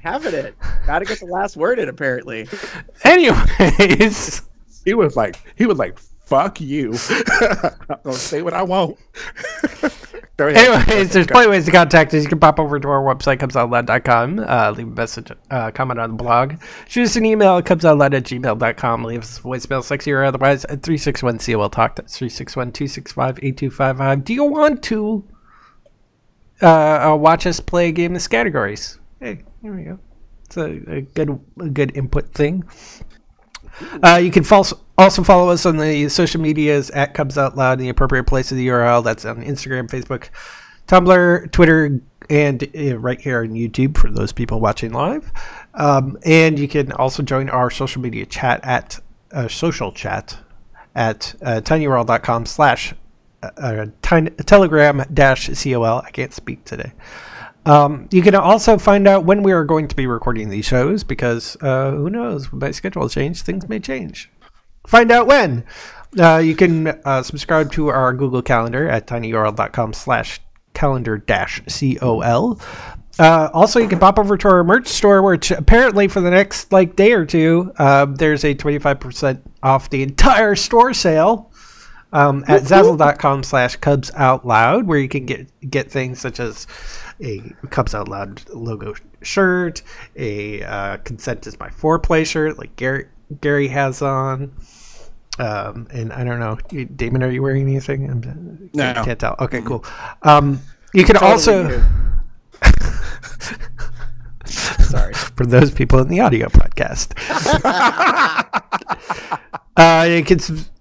having it. Gotta get the last word in, apparently. Anyways, he was like, fuck you. I'm gonna say what I want. Anyways, there's plenty of ways to contact us. You can pop over to our website, cubsoutloud.com, leave a message, comment on the blog, shoot us an email at cubsoutloud@gmail.com, leave us a voicemail, sexy or otherwise, at 361-COL-TALK. That's 361-265-8255. Do you want to watch us play a game of categories? Hey, here we go. It's a good input thing. You can also follow us on the social medias at Cubs Out Loud in the appropriate place of the URL. That's on Instagram, Facebook, Tumblr, Twitter, and right here on YouTube for those people watching live. And you can also join our social media chat at tinyurl.com/telegram-COL. I can't speak today. You can also find out when we are going to be recording these shows because who knows, when my schedule change, things may change. Find out when. You can subscribe to our Google Calendar at tinyurl.com/calendar-COL. Also, you can pop over to our merch store, which apparently for the next day or two, there's a 25% off the entire store sale at zazzle.com/cubsoutloud, where you can get things such as a Cubs Out Loud logo shirt, a Consent is My Foreplay shirt like Gary has on. And I don't know, Damon, are you wearing anything? No. I can't tell. Okay, cool. You can also... Sorry. For those people in the audio podcast. You can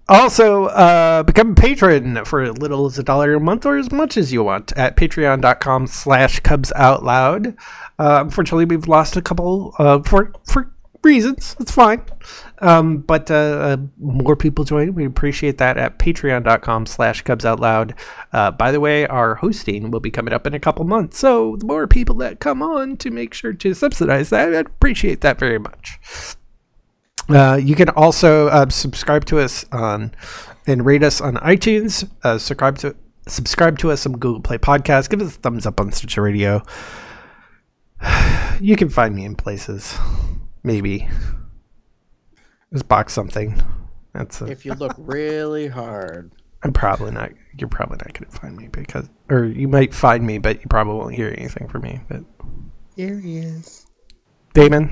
also become a patron for as little as $1 a month or as much as you want at patreon.com/cubsoutloud. Unfortunately, we've lost a couple for reasons. It's fine. But more people join. We appreciate that at patreon.com/cubsoutloud. By the way, our hosting will be coming up in a couple months. So the more people that come on to make sure to subsidize that, I'd appreciate that very much. You can also subscribe to us and rate us on iTunes. Subscribe to us on Google Play Podcasts. Give us a thumbs up on Stitcher Radio. You can find me in places. Maybe. Just box something. If you look really hard. You're probably not going to find me or you might find me, but you probably won't hear anything from me. But here he is. Damon.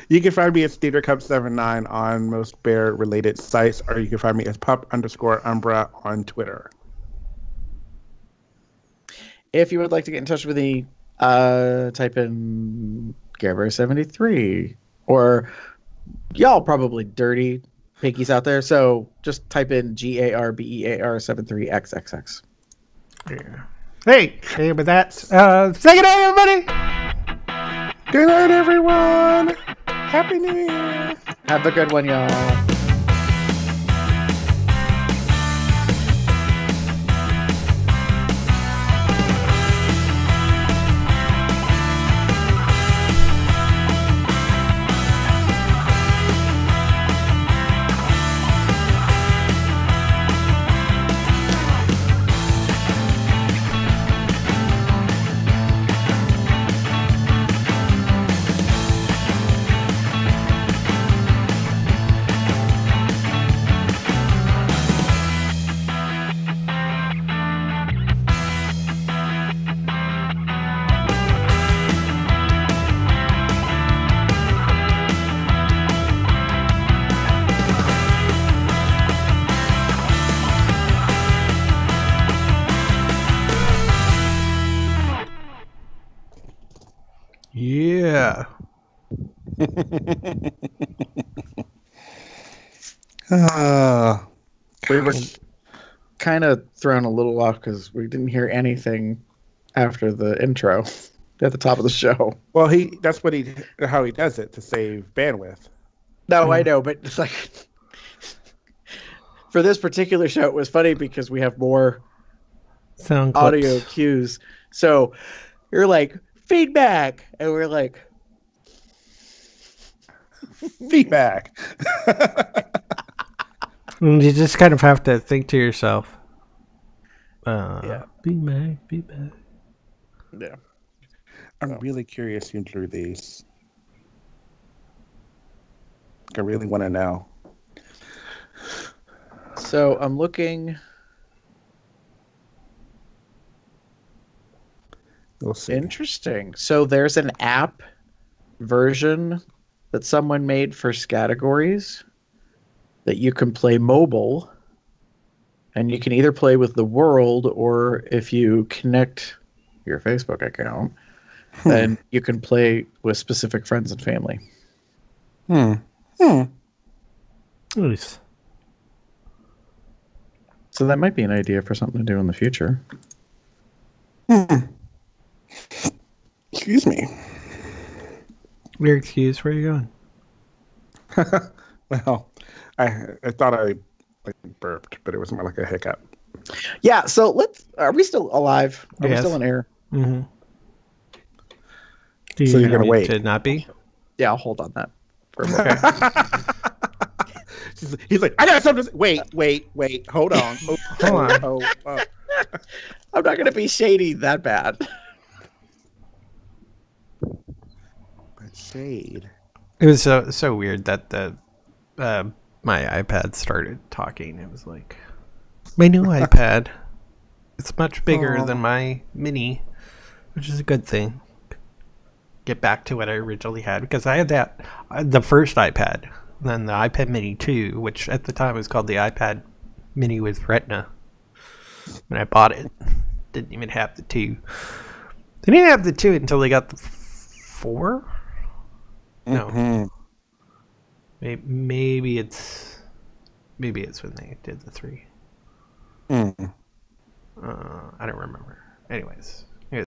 You can find me at SteederCub79 on most bear-related sites, or you can find me as pup_Umbra on Twitter. If you would like to get in touch with me, type in Gabber73, or y'all probably dirty pinkies out there, so just type in GARBEAR73XXX. Yeah. Hey, with that, say good night, everybody! Good night, everyone! Happy New Year! Have a good one, y'all. Yeah. We were kind of thrown a little off because we didn't hear anything after the intro at the top of the show. Well, that's how he does it to save bandwidth. No, I know, but it's like for this particular show, it was funny because we have more sound audio cues. So you're like feedback, and we're like feedback. You just kind of have to think to yourself. Yeah. Feedback. Yeah. I'm really curious who drew these. I really want to know. So I'm looking. We'll see. Interesting. So there's an app version that someone made for categories that you can play mobile, and you can either play with the world, or if you connect your Facebook account, then you can play with specific friends and family. Nice. So that might be an idea for something to do in the future. Excuse me. Your excuse, where are you going? Well, I thought I burped, but it was more like a hiccup. Yeah, so are we still alive? Are we Yes. still in air? Mm-hmm. So you're going to wait? To not be? Yeah, I'll hold on that for a moment. He's like, I got something to say. Wait, hold on. Hold on. I'm not going to be shady that bad. But shade. It was so weird that my iPad started talking. It was like, my new iPad. It's much bigger than my mini, which is a good thing. Get back to what I originally had, because I had the first iPad, then the iPad Mini 2, which at the time was called the iPad Mini with Retina. When I bought it, didn't even have the 2. They didn't have the 2 until they got the 4. No, maybe it's when they did the 3. I don't remember. Anyways,